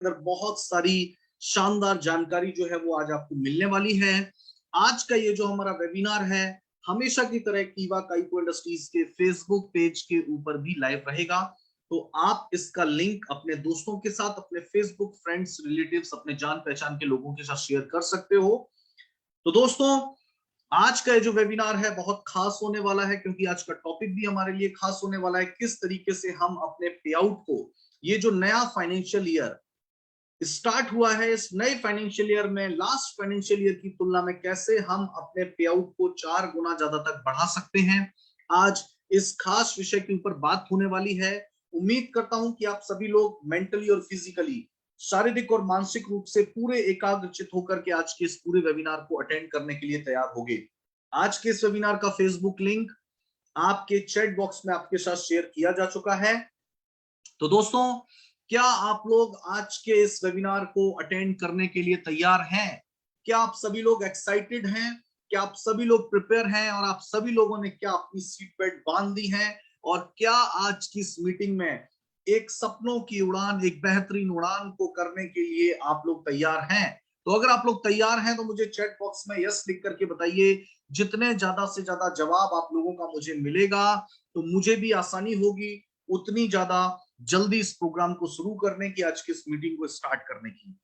अंदर बहुत सारी शानदार जानकारी जो है वो आज आपको मिलने वाली है। आज का ये जो हमारा वेबिनार है हमेशा की तरह कीवा काइको इंडस्ट्रीज के फेसबुक पेज के ऊपर भी लाइव रहेगा। तो आप इसका लिंक अपने दोस्तों के साथ, अपने फेसबुक फ्रेंड्स, रिलेटिव्स, अपने जान पहचान के लोगों के साथ शेयर कर सकते हो। तो दोस्तों, आज का ये जो वेबिनार है बहुत खास होने वाला है, क्योंकि आज का टॉपिक भी हमारे लिए खास होने वाला है। किस तरीके से हम अपने पे आउट को, ये जो नया फाइनेंशियल ईयर स्टार्ट हुआ है, इस नए फाइनेंशियल ईयर में लास्ट फाइनेंशियल ईयर की तुलना में कैसे हम अपने पे आउट को 4 गुना ज्यादा तक बढ़ा सकते हैं, आज इस खास विषय के ऊपर बात होने वाली है। उम्मीद करता हूं कि आप सभी लोग मेंटली और फिजिकली, शारीरिक और मानसिक रूप से पूरे एकाग्रचित होकर के आज के इस पूरे वेबिनार को अटेंड करने के लिए तैयार होंगे। आज के इस वेबिनार का फेसबुक लिंक आपके चैट बॉक्स में आपके साथ शेयर किया जा चुका है। तो दोस्तों, क्या आप लोग आज के इस वेबिनार को अटेंड करने के लिए तैयार हैं? क्या आप सभी लोग एक्साइटेड हैं? क्या आप सभी लोग प्रिपेयर हैं? और आप सभी लोगों ने क्या अपनी सीट बेल्ट बांध दी है? और क्या आज की इस मीटिंग में एक सपनों की उड़ान, एक बेहतरीन उड़ान को करने के लिए आप लोग तैयार हैं? तो अगर आप लोग तैयार हैं तो मुझे चैट बॉक्स में यस लिख करके बताइए। जितने ज्यादा से ज्यादा जवाब आप लोगों का मुझे मिलेगा तो मुझे भी आसानी होगी उतनी ज्यादा जल्दी इस प्रोग्राम को शुरू करने की, आज की इस मीटिंग को स्टार्ट करने की।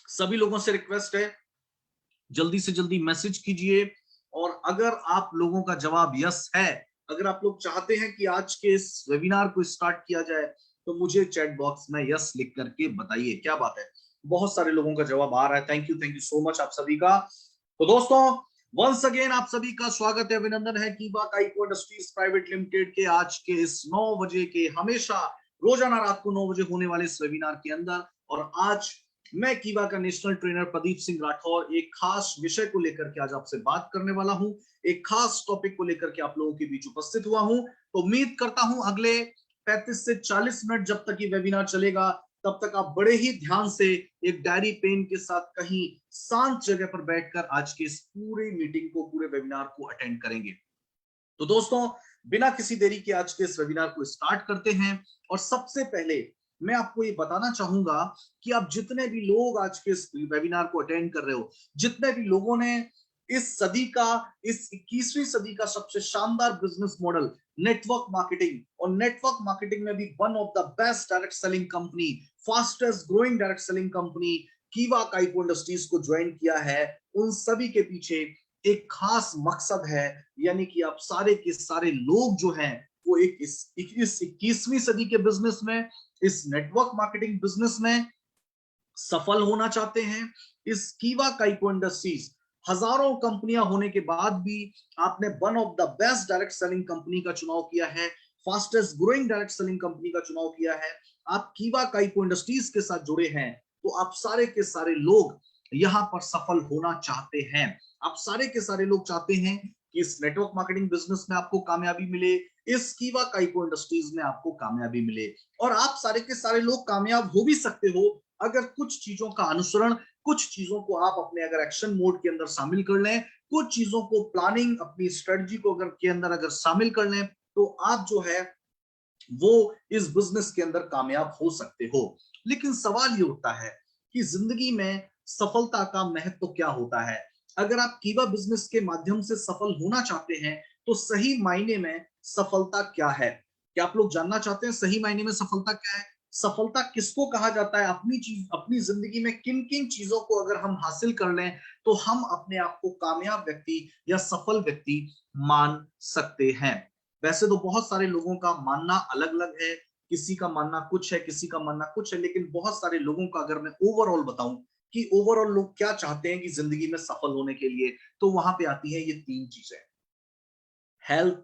सभी लोगों से रिक्वेस्ट है, जल्दी से जल्दी मैसेज कीजिए। और अगर आप लोगों का जवाब यस है, अगर आप लोग चाहते हैं कि आज के इस वेबिनार को स्टार्ट किया जाए, तो मुझे चैट बॉक्स में यस लिख करके बताइए। क्या बात है, बहुत सारे लोगों का जवाब आ रहा है। थैंक यू सो मच आप सभी का। तो दोस्तों, वंस अगेन आप सभी का स्वागत है, अभिनंदन है कीवा काइको इंडस्ट्रीज प्राइवेट लिमिटेड के आज के इस 9 बजे के, हमेशा रोजाना रात को 9 बजे होने वाले इस वेबिनार के अंदर। और आज मैं कीवा का नेशनल ट्रेनर प्रदीप सिंह राठौर एक खास विषय को लेकर के आज आपसे बात करने वाला हूं। एक खास टॉपिक को लेकर के आप लोगों के बीच उपस्थित हुआ हूं। तो उम्मीद करता हूं अगले 35 से 40 मिनट जब तक ये वेबिनार चलेगा, तब तक आप बड़े ही ध्यान से एक डायरी पेन के साथ कहीं शांत जगह पर बैठकर आज की इस पूरी मीटिंग को, पूरे वेबिनार को अटेंड करेंगे। तो दोस्तों, बिना किसी देरी के आज के इस वेबिनार को स्टार्ट करते हैं। और सबसे पहले मैं आपको ये बताना चाहूंगा कि आप जितने भी लोग आज के इस वेबिनार को अटेंड कर रहे हो, जितने भी लोगों ने इस सदी का, इस 21वीं सदी का सबसे शानदार बिजनेस मॉडल नेटवर्क मार्केटिंग, और नेटवर्क मार्केटिंग में भी one of the best direct selling company, fastest growing direct selling company कीवा काइको इंडस्ट्रीज को ज्वाइन किया है, उन सभी के पीछे एक खास मकसद है। यानी कि आप सारे के सारे लोग जो हैं वो एक इस 21वीं सदी के बिजनेस में, इस नेटवर्क मार्केटिंग बिजनेस में सफल होना चाहते हैं। इस कीवा काइको इंडस्ट्रीज हजारों कंपनियां होने के बाद भी आपने one of the best direct selling company का चुनाव किया है, fastest growing direct selling company का चुनाव किया है। आप कीवा काइको इंडस्ट्रीज के साथ जुड़े हैं, तो आप सारे के सारे लोग यहां पर सफल होना चाहते हैं। आप सारे के सारे लोग चाहते हैं कि इस नेटवर्क मार्केटिंग बिजनेस में आपको कामयाबी मिले, इस कीवा काइको इंडस्ट्रीज में आपको कामयाबी मिले। और आप सारे के सारे लोग कामयाब हो भी सकते हो अगर कुछ चीजों का अनुसरण, कुछ चीजों को आप अपने अगर एक्शन मोड के अंदर शामिल कर लें, कुछ चीजों को प्लानिंग, अपनी स्ट्रेटजी को अगर के अंदर अगर शामिल कर लें, तो आप जो है वो इस बिजनेस के अंदर कामयाब हो सकते हो। लेकिन सवाल ये उठता है कि जिंदगी में सफलता का महत्व क्या होता है? अगर आप कीवा बिजनेस के माध्यम से सफल होना चाहते हैं, तो सही मायने में सफलता क्या है? क्या आप लोग जानना चाहते हैं सही मायने में सफलता क्या है? सफलता किसको कहा जाता है? अपनी जिंदगी में किन किन चीजों को अगर हम हासिल कर लें तो हम अपने आप को कामयाब व्यक्ति या सफल व्यक्ति मान सकते हैं। वैसे तो बहुत सारे लोगों का मानना अलग अलग है, किसी का मानना कुछ है, किसी का मानना कुछ है, लेकिन बहुत सारे लोगों का अगर मैं ओवरऑल बताऊं कि ओवरऑल लोग क्या चाहते हैं कि जिंदगी में सफल होने के लिए, तो वहां पे आती है ये 3 चीजें: हेल्थ,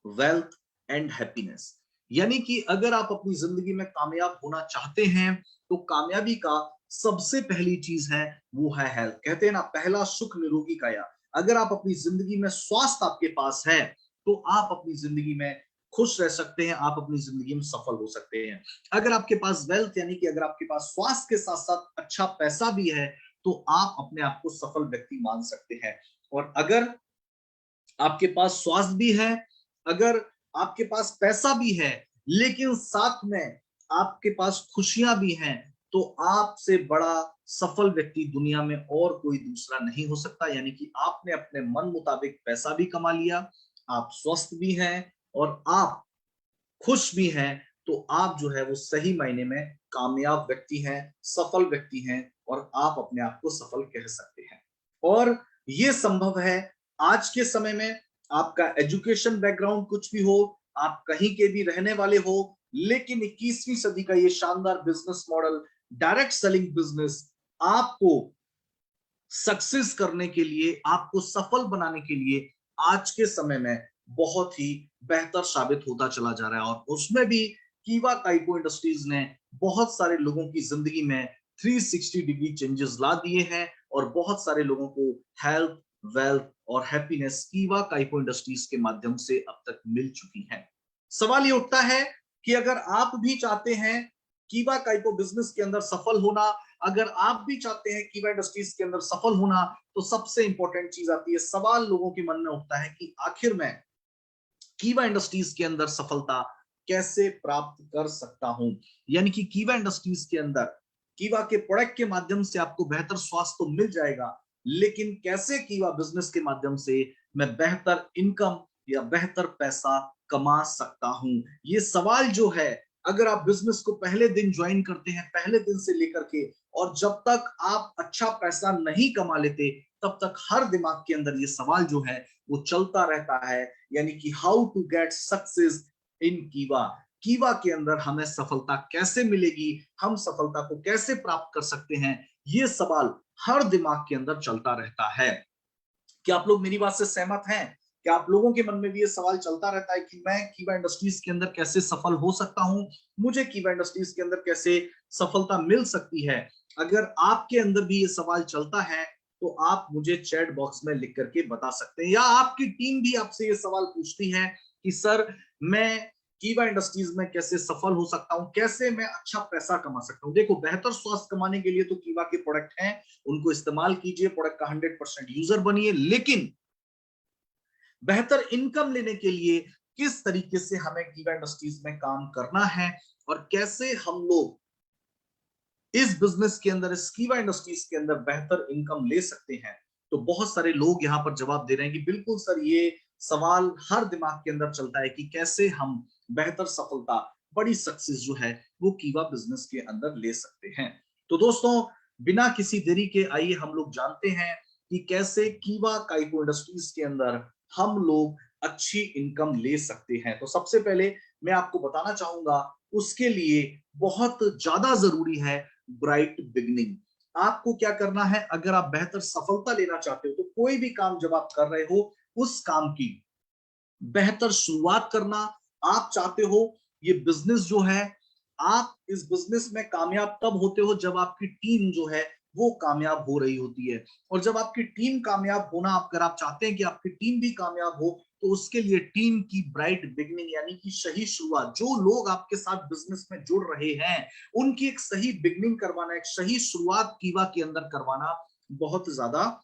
वेल्थ एंड हैप्पीनेस। यानी कि अगर आप अपनी जिंदगी में कामयाब होना चाहते हैं, तो कामयाबी का सबसे पहली चीज है वो है हेल्थ। कहते हैं ना, पहला सुख निरोगी काया। अगर आप अपनी जिंदगी में स्वास्थ्य आपके पास है, तो आप अपनी जिंदगी में खुश रह सकते हैं, आप अपनी जिंदगी में सफल हो सकते हैं। अगर आपके पास वेल्थ, यानी कि अगर आपके पास स्वास्थ्य के साथ साथ अच्छा पैसा भी है, तो आप अपने आप को सफल व्यक्ति मान सकते हैं। और अगर आपके पास स्वास्थ्य भी है, अगर आपके पास पैसा भी है, लेकिन साथ में आपके पास खुशियां भी हैं, तो आपसे बड़ा सफल व्यक्ति दुनिया में और कोई दूसरा नहीं हो सकता। यानी कि आपने अपने मन मुताबिक पैसा भी कमा लिया, आप स्वस्थ भी हैं और आप खुश भी हैं, तो आप जो है वो सही मायने में कामयाब व्यक्ति हैं, सफल व्यक्ति हैं और आप अपने आप को सफल कह सकते हैं। और ये संभव है आज के समय में। आपका एजुकेशन बैकग्राउंड कुछ भी हो, आप कहीं के भी रहने वाले हो, लेकिन 21वीं सदी का ये शानदार business model, direct selling business, आपको सक्सेस करने के लिए, आपको सफल बनाने के लिए आज के समय में बहुत ही बेहतर साबित होता चला जा रहा है। और उसमें भी कीवा काइको इंडस्ट्रीज ने बहुत सारे लोगों की जिंदगी में 360 डिग्री चेंजेस ला दिए हैं और बहुत सारे लोगों को हेल्थ, वेल्थ और हैप्पीनेस कीवा काइको इंडस्ट्रीज के माध्यम से अब तक मिल चुकी है। सवाल ये उठता है कि अगर आप भी चाहते हैं कीवा काइको बिजनेस के अंदर सफल होना, अगर आप भी चाहते हैं कीवा इंडस्ट्रीज के अंदर सफल होना, तो सबसे इंपॉर्टेंट चीज आती है, सवाल लोगों के मन में उठता है कि आखिर मैं कीवा इंडस्ट्रीज के अंदर सफलता कैसे प्राप्त कर सकता हूं। यानी कि कीवा इंडस्ट्रीज के अंदर कीवा के प्रोडक्ट के माध्यम से आपको बेहतर स्वास्थ्य तो मिल जाएगा, लेकिन कैसे कीवा बिजनेस के माध्यम से मैं बेहतर इनकम या बेहतर पैसा कमा सकता हूं। ये सवाल जो है, अगर आप बिजनेस को पहले दिन ज्वाइन करते हैं, पहले दिन से लेकर के, और जब तक आप अच्छा पैसा नहीं कमा लेते, तब तक हर दिमाग के अंदर ये सवाल जो है वो चलता रहता है। यानी कि how to get success in कीवा, कीवा के अंदर हमें सफलता कैसे मिलेगी, हम सफलता को कैसे प्राप्त कर सकते हैं, ये सवाल हर दिमाग के अंदर चलता रहता है। क्या आप लोग मेरी बात से सहमत हैं? क्या आप लोगों के मन में भी ये सवाल चलता रहता है कि मैं कीवा इंडस्ट्रीज के अंदर कैसे सफल हो सकता हूं, मुझे कीवा इंडस्ट्रीज के अंदर कैसे सफलता मिल सकती है? अगर आपके अंदर भी ये सवाल चलता है, तो आप मुझे चैट बॉक्स में लिख करके बता सकते हैं, या आपकी टीम भी आपसे ये सवाल पूछती है कि सर, मैं कीवा इंडस्ट्रीज में कैसे सफल हो सकता हूं, कैसे मैं अच्छा पैसा कमा सकता हूं। देखो, बेहतर स्वास्थ्य कमाने के लिए तो कीवा के प्रोडक्ट हैं, उनको इस्तेमाल कीजिए, प्रोडक्ट का 100% यूजर बनिए, लेकिन बेहतर इनकम लेने के लिए किस तरीके से हमें कीवा इंडस्ट्रीज में काम करना है और कैसे हम लोग इस बिजनेस के अंदर, इस कीवा इंडस्ट्रीज के अंदर बेहतर इनकम ले सकते हैं, तो बहुत सारे लोग यहाँ पर जवाब दे रहे हैं कि बिल्कुल सर, ये सवाल हर दिमाग के अंदर चलता है कि कैसे हम बेहतर सफलता, बड़ी सक्सेस जो है वो कीवा बिजनेस के अंदर ले सकते हैं। तो दोस्तों, बिना किसी देरी के आइए हम लोग जानते हैं कि कैसे कीवा काइको इंडस्ट्रीज के अंदर हम लोग अच्छी इनकम ले सकते हैं। तो सबसे पहले मैं आपको बताना चाहूंगा, उसके लिए बहुत ज्यादा जरूरी है ब्राइट बिगनिंग। आपको क्या करना है, अगर आप बेहतर सफलता लेना चाहते हो, तो कोई भी काम जब आप कर रहे हो, उस काम की बेहतर शुरुआत करना आप चाहते हो। ये बिजनेस जो है, आप इस बिजनेस में कामयाब तब होते हो जब आपकी टीम जो है वो कामयाब हो रही होती है। और जब आपकी टीम कामयाब होना, अगर आप चाहते हैं कि आपकी टीम भी कामयाब हो, तो उसके लिए टीम की ब्राइट बिगनिंग, यानी कि सही शुरुआत, जो लोग आपके साथ बिजनेस में जुड़ रहे हैं उनकी एक सही बिगनिंग करवाना, एक सही शुरुआत कीवा के अंदर करवाना बहुत ज्यादा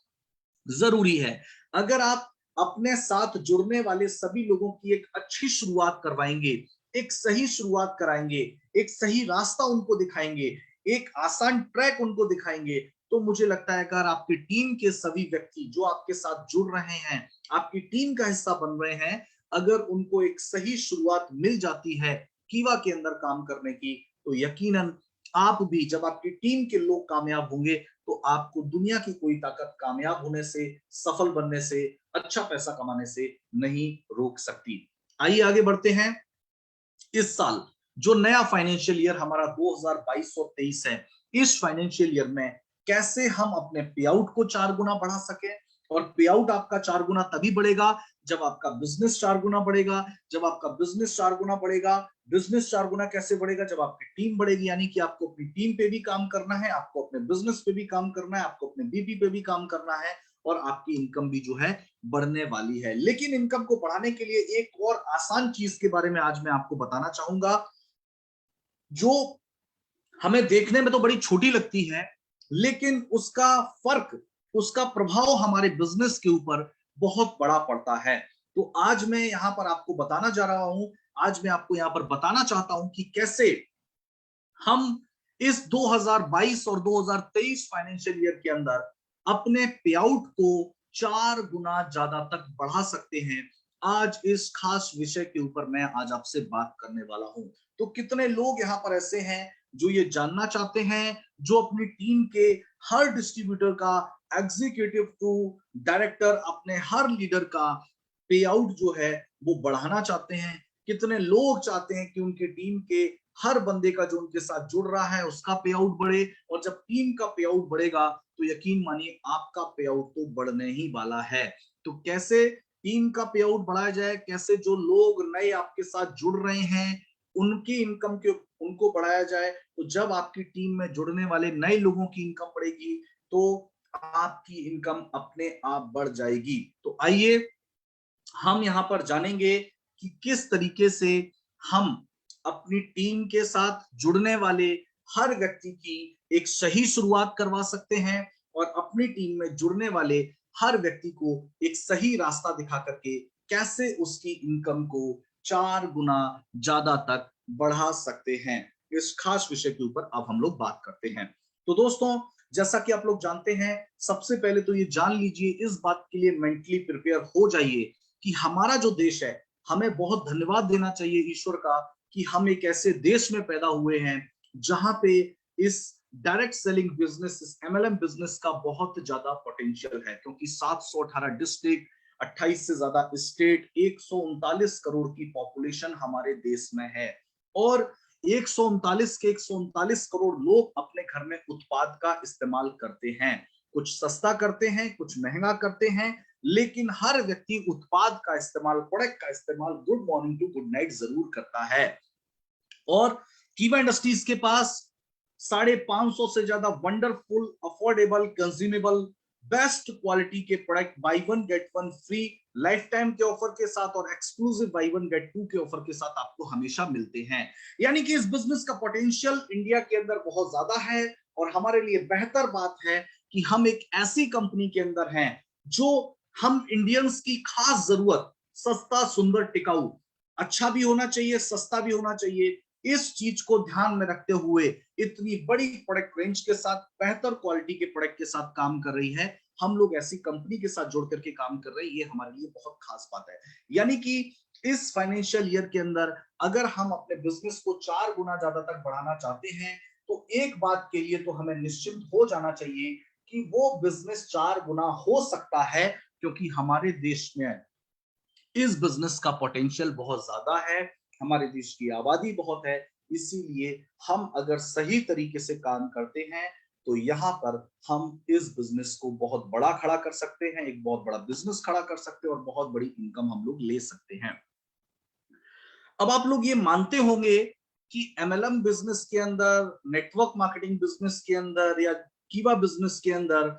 जरूरी है। अगर आप अपने साथ जुड़ने वाले सभी लोगों की एक अच्छी शुरुआत करवाएंगे, एक सही शुरुआत कराएंगे, एक सही रास्ता उनको दिखाएंगे, एक आसान ट्रैक उनको दिखाएंगे, तो मुझे लगता है अगर आपकी टीम के सभी व्यक्ति जो आपके साथ जुड़ रहे हैं, आपकी टीम का हिस्सा बन रहे हैं, अगर उनको एक सही शुरुआत मिल जाती है कीवा के अंदर काम करने की, तो यकीनन आप भी, जब आपकी टीम के लोग कामयाब होंगे, तो आपको दुनिया की कोई ताकत कामयाब होने से, सफल बनने से, अच्छा पैसा कमाने से नहीं रोक सकती। आइए आगे बढ़ते हैं। इस साल जो नया फाइनेंशियल ईयर हमारा 2022 और 23 है, इस फाइनेंशियल ईयर में कैसे हम अपने पे आउट को 4 गुना बढ़ा सके। और पे आउट आपका 4 गुना तभी बढ़ेगा जब आपका बिजनेस 4 गुना बढ़ेगा। जब आपका बिजनेस 4 गुना बढ़ेगा, बिजनेस 4 गुना कैसे बढ़ेगा, जब आपकी टीम बढ़ेगी। यानी कि आपको अपनी टीम पे भी काम करना है, आपको अपने बिजनेस पे भी काम करना है, आपको अपने बीपी पे भी काम करना है, और आपकी इनकम भी जो है बढ़ने वाली है। लेकिन इनकम को बढ़ाने के लिए एक और आसान चीज के बारे में आज मैं आपको बताना चाहूंगा, जो हमें देखने में तो बड़ी छोटी लगती है, लेकिन उसका फर्क, उसका प्रभाव हमारे बिजनेस के ऊपर बहुत बड़ा पड़ता है। तो आज मैं यहां पर आपको बताना जा रहा हूं, आज मैं आपको यहां पर बताना चाहता हूं कि कैसे हम इस 2022 और 2023 फाइनेंशियल ईयर के अंदर अपने पे आउट को 4 गुना ज्यादा तक बढ़ा सकते हैं। आज इस खास विषय के ऊपर मैं आज आपसे बात करने वाला हूं। तो कितने लोग यहाँ पर ऐसे हैं जो ये जानना चाहते हैं, जो अपनी टीम के हर डिस्ट्रीब्यूटर का, एग्जीक्यूटिव टू डायरेक्टर, अपने हर लीडर का पे आउट जो है वो बढ़ाना चाहते हैं। कितने लोग चाहते हैं कि उनके टीम के हर बंदे का जो उनके साथ जुड़ रहा है उसका पे आउट बढ़े, और जब टीम का पे आउट बढ़ेगा तो यकीन मानिए आपका पे आउट तो बढ़ने ही वाला है। तो कैसे टीम का पे आउट बढ़ाया जाए, कैसे जो लोग नए आपके साथ जुड़ रहे हैं उनकी इनकम के उनको बढ़ाया जाए। तो जब आपकी टीम में जुड़ने वाले नए लोगों की इनकम बढ़ेगी तो आपकी इनकम अपने आप बढ़ जाएगी। तो आइए हम यहाँ पर जानेंगे कि किस तरीके से हम अपनी टीम के साथ जुड़ने वाले हर व्यक्ति की एक सही शुरुआत करवा सकते हैं, और अपनी टीम में जुड़ने वाले हर व्यक्ति को एक सही रास्ता दिखा करके कैसे उसकी इनकम को 4 गुना ज्यादा तक बढ़ा सकते हैं। इस खास विषय के ऊपर अब हम लोग बात करते हैं। तो दोस्तों, जैसा कि आप लोग जानते हैं, सबसे पहले तो ये जान लीजिए, इस बात के लिए मेंटली प्रिपेयर हो जाइए कि हमारा जो देश है, हमें बहुत धन्यवाद देना चाहिए ईश्वर का कि हम एक ऐसे देश में पैदा हुए हैं जहां पे इस डायरेक्ट सेलिंग बिजनेस, इस एमएलएम बिजनेस का बहुत ज्यादा पोटेंशियल है। क्योंकि 718 डिस्ट्रिक्ट, 28 से ज्यादा स्टेट, 139 करोड़ की पॉपुलेशन हमारे देश में है, और 139 के 139 करोड़ लोग अपने घर में उत्पाद का इस्तेमाल करते हैं। कुछ सस्ता करते हैं, कुछ महंगा करते हैं, लेकिन हर व्यक्ति उत्पाद का इस्तेमाल, प्रोडक्ट का इस्तेमाल good morning to good night जरूर करता है। और कीवा इंडस्ट्रीज के पास 550 से ज्यादा wonderful, affordable, consumable, best quality के product buy one get one free lifetime के ऑफर के साथ और exclusive buy one get two के ऑफर के साथ आपको हमेशा मिलते हैं। यानी कि इस बिजनेस का पोटेंशियल इंडिया के अंदर बहुत ज्यादा है, और हमारे लिए बेहतर बात है कि हम एक ऐसी कंपनी के अंदर हैं जो हम इंडियंस की खास जरूरत, सस्ता, सुंदर, टिकाऊ, अच्छा भी होना चाहिए, सस्ता भी होना चाहिए, इस चीज को ध्यान में रखते हुए इतनी बड़ी प्रोडक्ट रेंज के साथ, बेहतर क्वालिटी के प्रोडक्ट के साथ काम कर रही है। हम लोग ऐसी कंपनी के साथ जुड़ करके काम कर रहे हैं, ये हमारे लिए बहुत खास बात है। यानी कि इस फाइनेंशियल ईयर के अंदर अगर हम अपने बिजनेस को 4 गुना ज्यादा तक बढ़ाना चाहते हैं, तो एक बात के लिए तो हमें निश्चिंत हो जाना चाहिए कि वो बिजनेस 4 गुना हो सकता है, क्योंकि हमारे देश में इस बिजनेस का पोटेंशियल बहुत ज्यादा है, हमारे देश की आबादी बहुत है। इसीलिए हम अगर सही तरीके से काम करते हैं तो यहाँ पर हम इस बिजनेस को बहुत बड़ा खड़ा कर सकते हैं, एक बहुत बड़ा बिजनेस खड़ा कर सकते हैं, और बहुत बड़ी इनकम हम लोग ले सकते हैं। अब आप लोग ये मानते होंगे कि एमएलएम बिजनेस के अंदर, नेटवर्क मार्केटिंग बिजनेस के अंदर, या कीवा बिजनेस के अंदर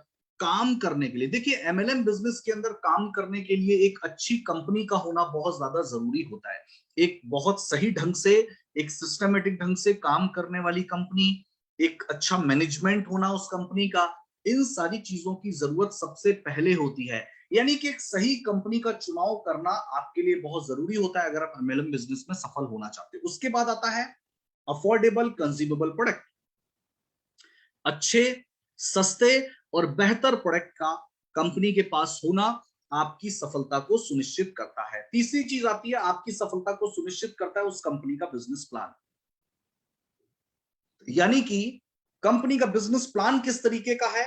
काम करने के लिए, देखिए एमएलएम बिजनेस के अंदर काम करने के लिए एक अच्छी कंपनी का होना बहुत ज्यादा जरूरी होता है। एक बहुत सही ढंग से, एक सिस्टमेटिक ढंग से काम करने वाली कंपनी, एक अच्छा मैनेजमेंट होना उस कंपनी का, इन सारी चीजों की जरूरत सबसे पहले होती है। यानी कि एक सही कंपनी का चुनाव करना आपके लिए बहुत जरूरी होता है अगर आप एमएलएम बिजनेस में सफल होना चाहते हो। उसके बाद आता है अफोर्डेबल कंज्यूमेबल प्रोडक्ट। अच्छे, सस्ते और बेहतर प्रोडक्ट का कंपनी के पास होना आपकी सफलता को सुनिश्चित करता है। तीसरी चीज आती है, आपकी सफलता को सुनिश्चित करता है उस कंपनी का बिजनेस प्लान। यानी कि कंपनी का बिजनेस प्लान किस तरीके का है,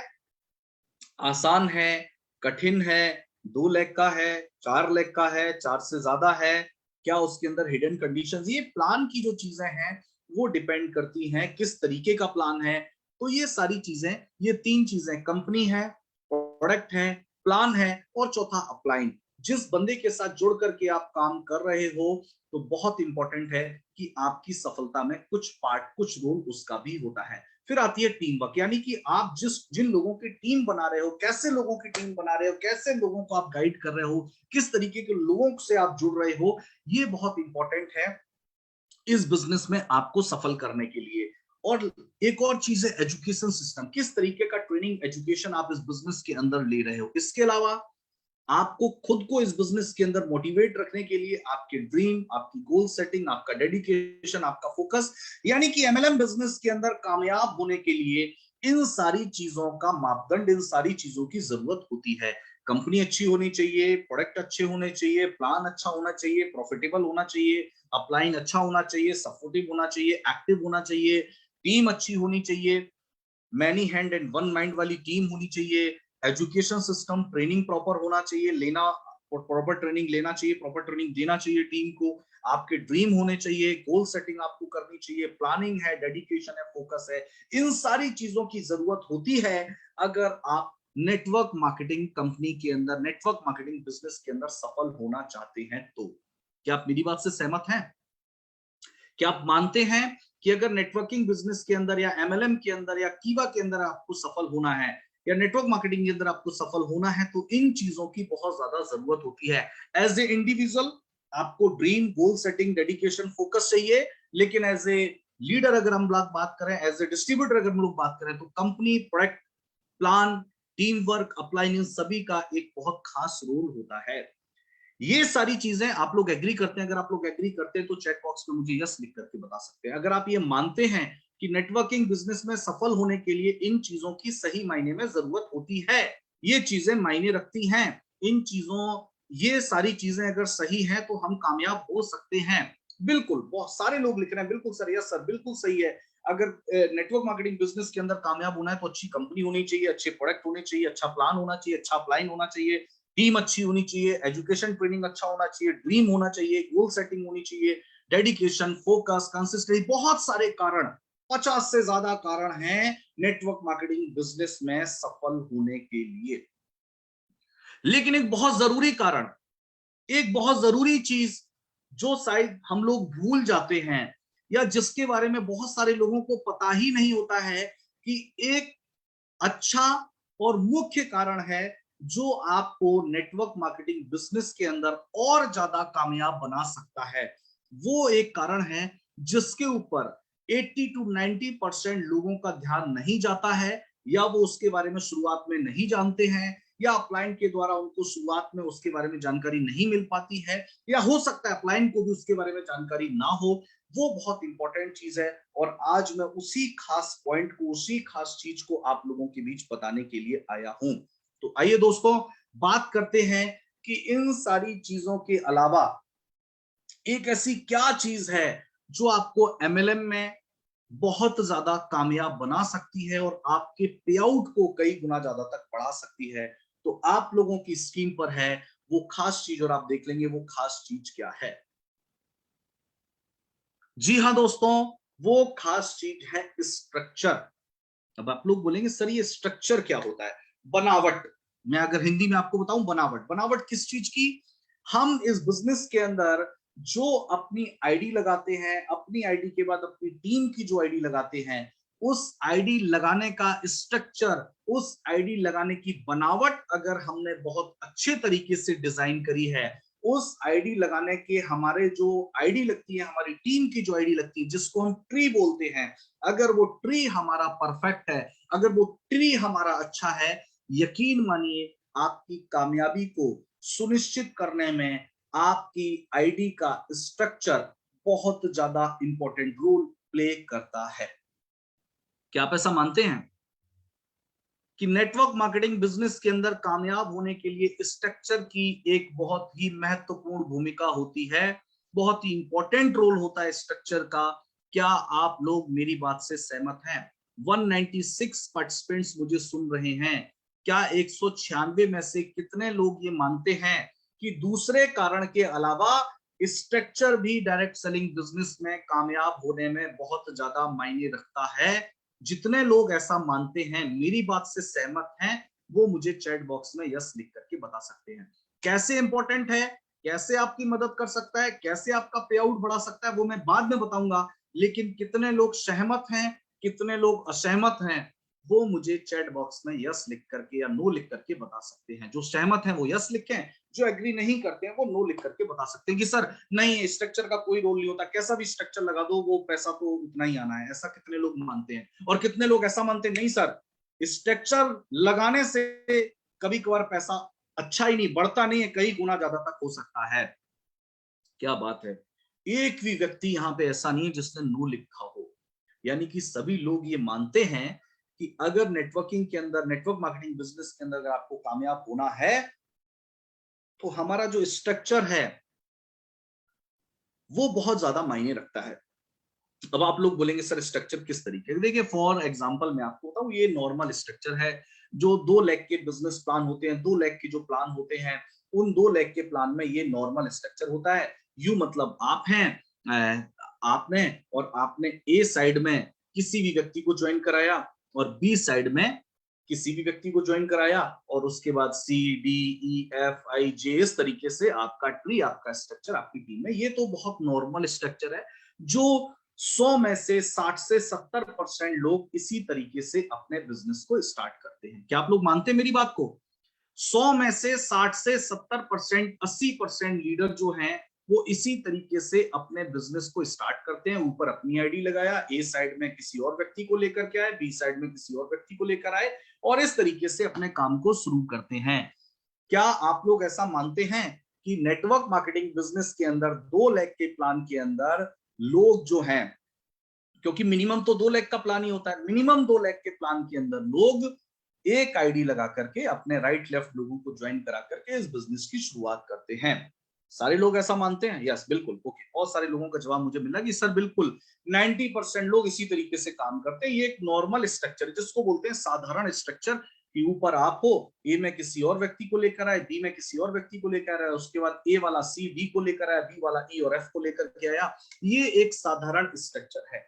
आसान है, कठिन है, 2 लेग का है, 4 लेग का है, 4 से ज्यादा है, क्या उसके अंदर हिडन कंडीशंस, ये प्लान की जो चीजें हैं वो डिपेंड करती हैं किस तरीके का प्लान है। तो ये सारी चीजें, ये 3 चीजें, कंपनी है, प्रोडक्ट है, प्लान है, और चौथा अपलाइन। जिस बंदे के साथ जुड़ करके आप काम कर रहे हो तो बहुत इंपॉर्टेंट है कि आपकी सफलता में कुछ पार्ट, कुछ रोल उसका भी होता है। फिर आती है टीम वर्क, यानी कि आप जिन लोगों की टीम बना रहे हो, कैसे लोगों की टीम बना रहे हो, कैसे लोगों को आप गाइड कर रहे हो, किस तरीके के लोगों से आप जुड़ रहे हो, ये बहुत इंपॉर्टेंट है इस बिजनेस में आपको सफल करने के लिए। और एक और चीज है एजुकेशन सिस्टम, किस तरीके का ट्रेनिंग, एजुकेशन आप इस बिजनेस के अंदर ले रहे हो। इसके अलावा आपको खुद को इस बिजनेस के अंदर मोटिवेट रखने के लिए आपके ड्रीम, आपकी गोल सेटिंग, आपका डेडिकेशन, आपका फोकस, यानी कि एमएलएम बिजनेस के अंदर कामयाब होने के लिए इन सारी चीजों का मापदंड, इन सारी चीजों की जरूरत होती है। कंपनी अच्छी होनी चाहिए, प्रोडक्ट अच्छे होने चाहिए, प्लान अच्छा होना चाहिए, प्रॉफिटेबल होना चाहिए, अपलाइन अच्छा होना चाहिए, सपोर्टिव होना चाहिए, एक्टिव होना चाहिए, टीम अच्छी होनी चाहिए, many hand and one mind वाली टीम होनी चाहिए, एजुकेशन सिस्टम, ट्रेनिंग प्रॉपर होना चाहिए, लेना और प्रॉपर ट्रेनिंग लेना चाहिए, प्रॉपर ट्रेनिंग देना चाहिए टीम को, आपके ड्रीम होने चाहिए, गोल सेटिंग आपको करनी चाहिए, प्लानिंग है, डेडिकेशन है, फोकस है। इन सारी चीजों की जरूरत होती है अगर आप नेटवर्क मार्केटिंग कंपनी के अंदर, नेटवर्क मार्केटिंग बिजनेस के अंदर सफल होना चाहते हैं। तो क्या आप मेरी बात से सहमत हैं? क्या आप मानते हैं कि अगर नेटवर्किंग बिजनेस के अंदर या एमएलएम के अंदर या कीवा के अंदर आपको सफल होना है या नेटवर्क मार्केटिंग के अंदर आपको सफल होना है तो इन चीजों की बहुत ज्यादा जरूरत होती है। एज ए इंडिविजुअल आपको dream, goal setting, dedication, focus चाहिए, लेकिन एज ए लीडर अगर हम लोग बात करें, एज ए डिस्ट्रीब्यूटर अगर हम लोग बात करें, तो company, product, plan, team work, upline, इन सभी का एक बहुत खास रोल होता है। ये सारी चीजें आप लोग एग्री करते हैं? अगर आप लोग एग्री करते हैं तो चैट बॉक्स में मुझे यस लिख करके बता सकते हैं। अगर आप ये मानते हैं कि नेटवर्किंग बिजनेस में सफल होने के लिए इन चीजों की सही मायने में जरूरत होती है, ये चीजें मायने रखती हैं, इन चीजों, ये सारी चीजें अगर सही है तो हम कामयाब हो सकते हैं। बिल्कुल, बहुत सारे लोग लिख रहे हैं बिल्कुल सर, यस सर, बिल्कुल सही है। अगर नेटवर्क मार्केटिंग बिजनेस के अंदर कामयाब होना है तो अच्छी कंपनी होनी चाहिए, अच्छे प्रोडक्ट होने चाहिए, अच्छा प्लान होना चाहिए, अच्छा अपलाइन होना चाहिए, टीम अच्छी होनी चाहिए, एजुकेशन ट्रेनिंग अच्छा होना चाहिए, ड्रीम होना चाहिए, गोल सेटिंग होनी चाहिए, डेडिकेशन, फोकस, कंसिस्टेंसी, बहुत सारे कारण, 50 से ज्यादा कारण हैं नेटवर्क मार्केटिंग बिजनेस में सफल होने के लिए। लेकिन एक बहुत जरूरी कारण, एक बहुत जरूरी चीज जो शायद हम लोग भूल जाते हैं या जिसके बारे में बहुत सारे लोगों को पता ही नहीं होता है, कि एक अच्छा और मुख्य कारण है जो आपको नेटवर्क मार्केटिंग बिजनेस के अंदर और ज्यादा कामयाब बना सकता है। वो एक कारण है जिसके ऊपर 80 to 90% लोगों का ध्यान नहीं जाता है, या वो उसके बारे में शुरुआत में नहीं जानते हैं, या अपलाइन के द्वारा उनको शुरुआत में उसके बारे में जानकारी नहीं मिल पाती है, या हो सकता है अपलाइन को भी उसके बारे में जानकारी ना हो। वो बहुत इंपॉर्टेंट चीज है और आज मैं उसी खास पॉइंट को, उसी खास चीज को आप लोगों के बीच बताने के लिए आया हूं। तो आइए दोस्तों, बात करते हैं कि इन सारी चीजों के अलावा एक ऐसी क्या चीज है जो आपको एमएलएम में बहुत ज्यादा कामयाब बना सकती है और आपके पे आउट को कई गुना ज्यादा तक बढ़ा सकती है। तो आप लोगों की स्क्रीन पर है वो खास चीज और आप देख लेंगे वो खास चीज क्या है। जी हाँ दोस्तों, वो खास चीज है स्ट्रक्चर। अब आप लोग बोलेंगे सर ये स्ट्रक्चर क्या होता है? बनावट। मैं अगर हिंदी में आपको बताऊं, बनावट। बनावट किस चीज की? हम इस बिजनेस के अंदर जो अपनी आईडी लगाते हैं, अपनी आईडी के बाद अपनी टीम की जो आईडी लगाते हैं, उस आईडी लगाने का स्ट्रक्चर, उस आईडी लगाने की बनावट अगर हमने बहुत अच्छे तरीके से डिजाइन करी है, उस आईडी लगाने के हमारे जो आईडी लगती है, हमारी टीम की जो आईडी लगती है जिसको हम ट्री बोलते हैं, अगर वो ट्री हमारा परफेक्ट है, अगर वो ट्री हमारा अच्छा है, यकीन मानिए आपकी कामयाबी को सुनिश्चित करने में आपकी आईडी का स्ट्रक्चर बहुत ज्यादा इंपॉर्टेंट रोल प्ले करता है। क्या आप ऐसा मानते हैं कि नेटवर्क मार्केटिंग बिजनेस के अंदर कामयाब होने के लिए स्ट्रक्चर की एक बहुत ही महत्वपूर्ण भूमिका होती है, बहुत ही इंपॉर्टेंट रोल होता है स्ट्रक्चर का? क्या आप लोग मेरी बात से सहमत हैं? 196 पार्टिसिपेंट्स मुझे सुन रहे हैं। क्या 196 में से कितने लोग ये मानते हैं कि दूसरे कारण के अलावा स्ट्रक्चर भी डायरेक्ट सेलिंग बिजनेस में कामयाब होने में बहुत ज्यादा मायने रखता है? जितने लोग ऐसा मानते हैं, मेरी बात से सहमत हैं, वो मुझे चैट बॉक्स में यस लिख करके बता सकते हैं। कैसे इंपॉर्टेंट है, कैसे आपकी मदद कर सकता है, कैसे आपका पे आउट बढ़ा सकता है, वो मैं बाद में बताऊंगा। लेकिन कितने लोग सहमत हैं, कितने लोग असहमत हैं, वो मुझे चैट बॉक्स में यस लिख करके या नो लिख करके बता सकते हैं। जो सहमत हैं वो यस लिखें, जो एग्री नहीं करते हैं वो नो लिख करके बता सकते हैं कि सर नहीं, स्ट्रक्चर का कोई रोल नहीं होता, कैसा भी स्ट्रक्चर लगा दो वो पैसा तो उतना ही आना है। ऐसा कितने लोग मानते हैं? और कितने लोग ऐसा मानते हैं नहीं सर, स्ट्रक्चर लगाने से कभी कभार पैसा अच्छा ही नहीं, बढ़ता नहीं है, कई गुना ज्यादा तक हो सकता है। क्या बात है, एक भी व्यक्ति यहाँ पे ऐसा नहीं है जिसने नो लिखा हो। यानी कि सभी लोग ये मानते हैं कि अगर नेटवर्किंग के अंदर, नेटवर्क मार्केटिंग बिजनेस के अंदर अगर आपको कामयाब होना है तो हमारा जो स्ट्रक्चर है वो बहुत ज्यादा मायने रखता है। अब आप लोग बोलेंगे सर स्ट्रक्चर किस तरीके का? देखिए फॉर एग्जांपल मैं आपको बताऊं, ये नॉर्मल स्ट्रक्चर है। जो 2 लाख के बिजनेस प्लान होते हैं, 2 लाख के जो प्लान होते हैं, उन 2 लाख के प्लान में ये नॉर्मल स्ट्रक्चर होता है। यू मतलब आप हैं, आपने, और आपने ए साइड में किसी भी व्यक्ति को ज्वाइन कराया और बी साइड में किसी भी व्यक्ति को ज्वाइन कराया, और उसके बाद C D E F I जे, इस तरीके से आपका ट्री, आपका स्ट्रक्चर आपकी टीम में। ये तो बहुत नॉर्मल स्ट्रक्चर है जो 100 में से 60 से 70% लोग इसी तरीके से अपने बिजनेस को स्टार्ट करते हैं। क्या आप लोग मानते हैं मेरी बात को? 100 में से 60 से 70%, 80% लीडर जो हैं वो इसी तरीके से अपने बिजनेस को स्टार्ट करते हैं। ऊपर अपनी आईडी लगाया, ए साइड में किसी और व्यक्ति को लेकर के आए, बी साइड में किसी और व्यक्ति को लेकर आए, और इस तरीके से अपने काम को शुरू करते हैं। क्या आप लोग ऐसा मानते हैं कि नेटवर्क मार्केटिंग बिजनेस के अंदर 2 लाख के प्लान के अंदर लोग जो हैं, क्योंकि मिनिमम तो 2 लाख का प्लान ही होता है, मिनिमम 2 लाख के प्लान के अंदर लोग एक आईडी लगा करके अपने राइट लेफ्ट लोगों को ज्वाइन करा करके इस बिजनेस की शुरुआत करते हैं? सारे लोग ऐसा मानते हैं? यस बिल्कुल। ओके, बहुत सारे लोगों का जवाब मुझे मिला कि सर बिल्कुल 90% लोग इसी तरीके से काम करते हैं। ये एक नॉर्मल स्ट्रक्चर जिसको बोलते हैं साधारण स्ट्रक्चर, कि ऊपर आप हो, ए में किसी और व्यक्ति को लेकर आए, बी में किसी और व्यक्ति को लेकर आया, उसके बाद ए वाला सी डी को लेकर आया, बी वाला ई और एफ को लेकर के आया। ये एक साधारण स्ट्रक्चर है।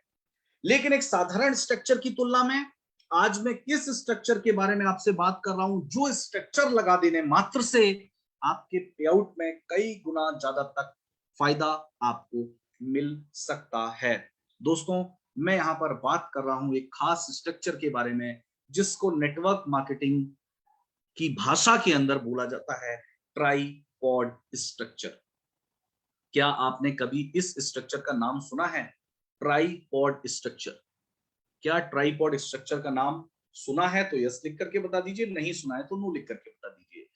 लेकिन एक साधारण स्ट्रक्चर की तुलना में आज मैं किस स्ट्रक्चर के बारे में आपसे बात कर रहा हूं, जो स्ट्रक्चर लगा देने मात्र से आपके पेआउट में कई गुना ज्यादा तक फायदा आपको मिल सकता है। दोस्तों, मैं यहां पर बात कर रहा हूं एक खास स्ट्रक्चर के बारे में जिसको नेटवर्क मार्केटिंग की भाषा के अंदर बोला जाता है ट्राइपॉड स्ट्रक्चर। क्या आपने कभी इस स्ट्रक्चर का नाम सुना है? Tripod structure. क्या ट्राइपॉड स्ट्रक्चर का नाम सुना है तो यस लिख करके बता दीजिए, नहीं सुना है तो नो लिख करके बता दीजिए।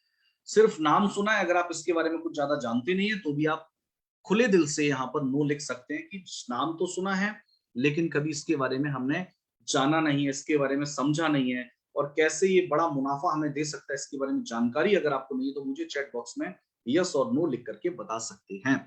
सिर्फ नाम सुना है, अगर आप इसके बारे में कुछ ज्यादा जानते नहीं है तो भी आप खुले दिल से यहाँ पर नो लिख सकते हैं कि नाम तो सुना है लेकिन कभी इसके बारे में हमने जाना नहीं है, इसके बारे में समझा नहीं है, और कैसे ये बड़ा मुनाफा हमें दे सकता है इसके बारे में जानकारी अगर आपको नहीं है तो मुझे चैट बॉक्स में यस और नो लिख करके बता सकते हैं।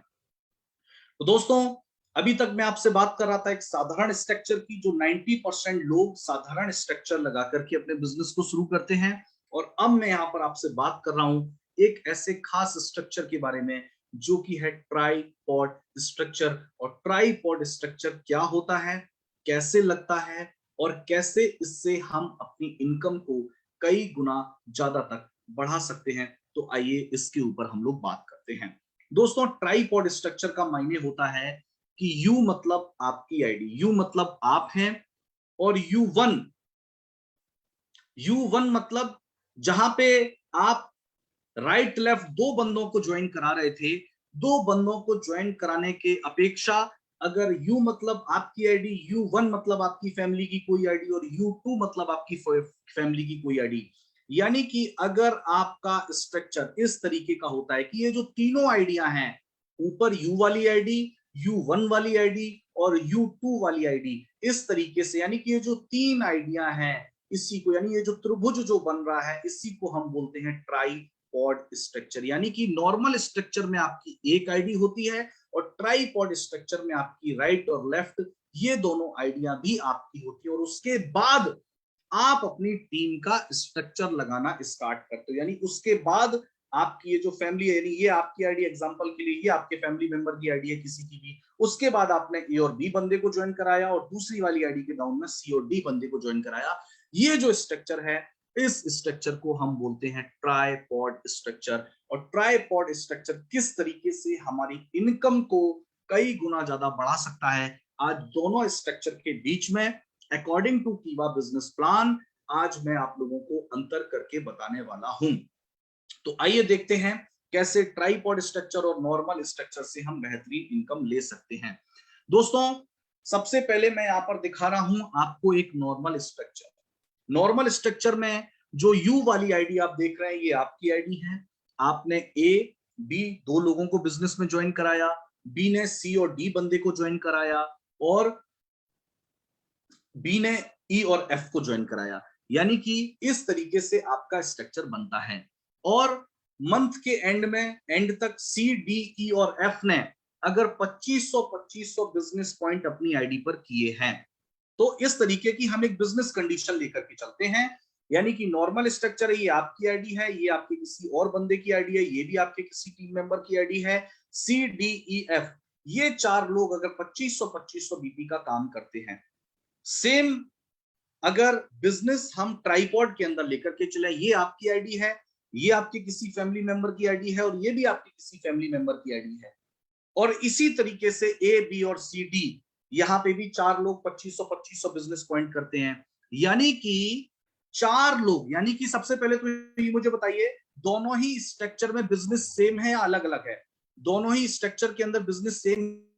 तो दोस्तों, अभी तक मैं आपसे बात कर रहा था एक साधारण स्ट्रक्चर की, जो 90% लोग साधारण स्ट्रक्चर लगा करके अपने बिजनेस को शुरू करते हैं। और अब मैं यहाँ पर आपसे बात कर रहा हूं एक ऐसे खास स्ट्रक्चर के बारे में जो कि है ट्राइपॉड स्ट्रक्चर। और ट्राइपॉड स्ट्रक्चर क्या होता है, कैसे लगता है, और कैसे इससे हम अपनी इनकम को कई गुना ज्यादा तक बढ़ा सकते हैं। तो आइए इसके ऊपर हम लोग बात करते हैं। दोस्तों, ट्राइपॉड स्ट्रक्चर का मायने होता है कि यू मतलब आपकी आईडी, यू मतलब आप हैं, और यू वन मतलब जहां पे आप राइट लेफ्ट 2 बंदों को ज्वाइन करा रहे थे, 2 बंदों को ज्वाइन कराने के अपेक्षा अगर यू मतलब आपकी आईडी, यू 1 मतलब आपकी फैमिली की कोई आईडी, और यू 2 मतलब आपकी फैमिली की कोई आईडी, यानी कि अगर आपका स्ट्रक्चर इस तरीके का होता है कि ये जो तीनों आईडियां हैं, ऊपर यू वाली आईडी, यू 1 वाली आईडी और यू 2 वाली आईडी, इस तरीके से, यानी कि ये जो 3 आईडियां हैं, इसी को, यानी ये जो त्रिभुज जो बन रहा है, इसी को हम बोलते हैं ट्राइपॉड स्ट्रक्चर। यानी कि नॉर्मल स्ट्रक्चर में आपकी एक आईडी होती है और ट्राइपॉड स्ट्रक्चर में आपकी राइट और लेफ्ट ये दोनों आइडिया भी आपकी होती है। और उसके बाद आप अपनी टीम का स्ट्रक्चर लगाना स्टार्ट करते हो, यानी उसके बाद आपकी ये जो फैमिली है, ये आपकी आईडी, एग्जांपल के लिए ये आपके फैमिली मेंबर की आईडी है किसी की भी, उसके बाद आपने ए और बी बंदे को ज्वाइन कराया और दूसरी वाली आईडी के डाउन में सी और डी बंदे को ज्वाइन कराया। ये जो स्ट्रक्चर है, इस स्ट्रक्चर को हम बोलते हैं ट्राइपॉड स्ट्रक्चर। और ट्राइपॉड स्ट्रक्चर किस तरीके से हमारी इनकम को कई गुना ज्यादा बढ़ा सकता है, आज दोनों स्ट्रक्चर के बीच में अकॉर्डिंग टू कीवा बिजनेस प्लान आज मैं आप लोगों को अंतर करके बताने वाला हूं। तो आइए देखते हैं कैसे ट्राइपॉड स्ट्रक्चर और नॉर्मल स्ट्रक्चर से हम बेहतरीन इनकम ले सकते हैं। दोस्तों, सबसे पहले मैं यहां पर दिखा रहा हूं आपको एक नॉर्मल स्ट्रक्चर। नॉर्मल स्ट्रक्चर में जो यू वाली आईडी आप देख रहे हैं, ये आपकी आईडी है, आपने ए बी दो लोगों को बिजनेस में ज्वाइन कराया, बी ने सी और डी बंदे को ज्वाइन कराया, और बी ने ई और एफ को ज्वाइन कराया। यानी कि इस तरीके से आपका स्ट्रक्चर बनता है। और मंथ के एंड में, एंड तक सी डी ई और एफ ने अगर 2500 बिजनेस पॉइंट अपनी आईडी पर किए हैं, तो इस तरीके की हम एक बिजनेस कंडीशन लेकर के चलते हैं। यानी कि नॉर्मल स्ट्रक्चर है, ये आपकी आईडी है, ये आपके किसी और बंदे की आईडी है, ये भी आपके किसी टीम मेंबर की आईडी है। सी डी ई एफ ये चार लोग अगर 2500 बीपी का काम करते हैं, सेम अगर बिजनेस हम ट्राइपॉड के अंदर लेकर के चले, ये आपकी आईडी है, ये आपके किसी फैमिली मेंबर की आईडी है, और ये भी आपके किसी फैमिली मेंबर की आईडी है, और इसी तरीके से ए बी और सी डी यहां पे भी चार लोग 2500 बिजनेस पॉइंट करते हैं। यानी कि चार लोग, यानी कि सबसे पहले तो ये मुझे बताइए, दोनों ही स्ट्रक्चर में बिजनेस सेम है या अलग अलग है? दोनों ही स्ट्रक्चर के अंदर बिजनेस सेम।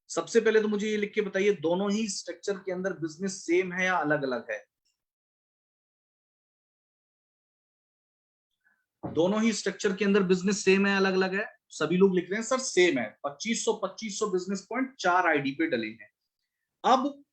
सबसे पहले तो मुझे ये लिख के बताइए, दोनों ही स्ट्रक्चर के अंदर बिजनेस सेम है या अलग अलग है? दोनों ही स्ट्रक्चर के अंदर बिजनेस सेम है, अलग अलग है? सभी लोग लिख रहे हैं सर सेम है। 2500 बिजनेस पॉइंट चार आईडी पे डले हैं। अब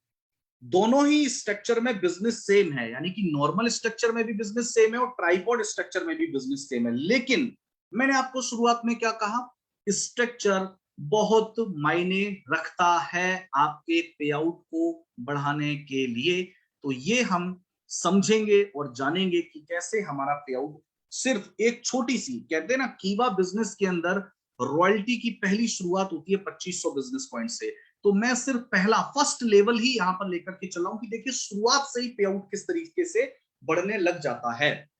दोनों ही स्ट्रक्चर में बिजनेस सेम है, यानी कि नॉर्मल स्ट्रक्चर में भी बिजनेस सेम है और ट्राइपॉड स्ट्रक्चर में भी बिजनेस सेम है। लेकिन मैंने आपको शुरुआत में क्या कहा, स्ट्रक्चर बहुत मायने रखता है आपके पे आउट को बढ़ाने के लिए। तो ये हम समझेंगे और जानेंगे कि कैसे हमारा पे आउट, सिर्फ एक छोटी सी, कहते हैं ना कीवा बिजनेस के अंदर रॉयल्टी की पहली शुरुआत होती है 2500 बिजनेस पॉइंट से। तो मैं सिर्फ पहला फर्स्ट लेवल ही यहां पर लेकर के चला हूं कि देखिए शुरुआत से ही पे आउट किस तरीके से बढ़ने लग जाता है।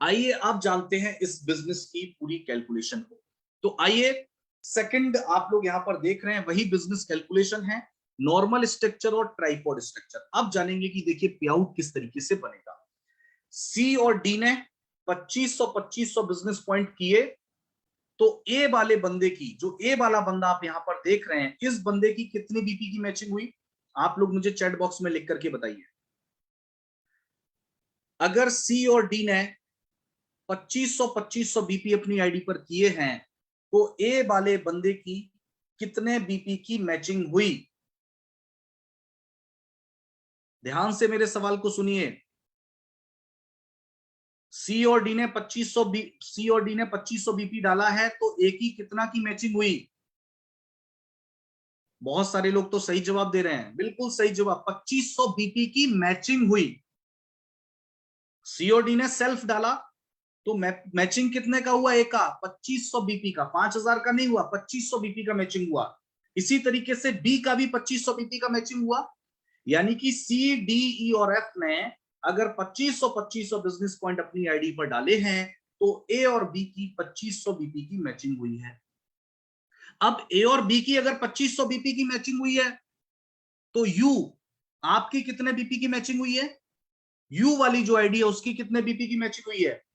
आइए आप जानते हैं इस बिजनेस की पूरी कैलकुलेशन को। तो आइए, सेकंड आप लोग यहां पर देख रहे हैं वही बिजनेस कैलकुलेशन है, नॉर्मल स्ट्रक्चर और ट्राइपॉड स्ट्रक्चर। अब जानेंगे कि देखिए पे आउट किस तरीके से बनेगा। सी और डी ने 2500 बिजनेस पॉइंट किए, तो ए वाले बंदे की, जो ए वाला बंदा आप यहां पर देख रहे हैं, इस बंदे की कितनी बीपी की मैचिंग हुई? आप लोग मुझे चैट बॉक्स में लिख करके बताइए। अगर सी और डी ने 2500 बीपी अपनी आईडी पर किए हैं, तो ए वाले बंदे की कितने बीपी की मैचिंग हुई? ध्यान से मेरे सवाल को सुनिए। सी और डी ने 2500 बीपी डाला है, तो ए की कितना की मैचिंग हुई? बहुत सारे लोग तो सही जवाब दे रहे हैं, बिल्कुल सही जवाब, 2500 बीपी की मैचिंग हुई। सी और डी ने सेल्फ डाला, तो मैचिंग कितने का हुआ? ए का 2500 बीपी का, 5000 का नहीं हुआ, 2500 बीपी का मैचिंग हुआ। इसी तरीके से बी का भी 2500 बीपी का मैचिंग हुआ। यानी कि सी डी ई और एफ ने अगर 2500 बिजनेस पॉइंट अपनी आईडी पर डाले हैं, तो ए और बी की 2500 बीपी की मैचिंग हुई है। अब ए और बी की अगर 2500 बीपी की मैचिंग हुई है, तो यू आपकी कितने बीपी की मैचिंग हुई है? यू वाली जो आईडी है उसकी कितने बीपी की मैचिंग हुई है?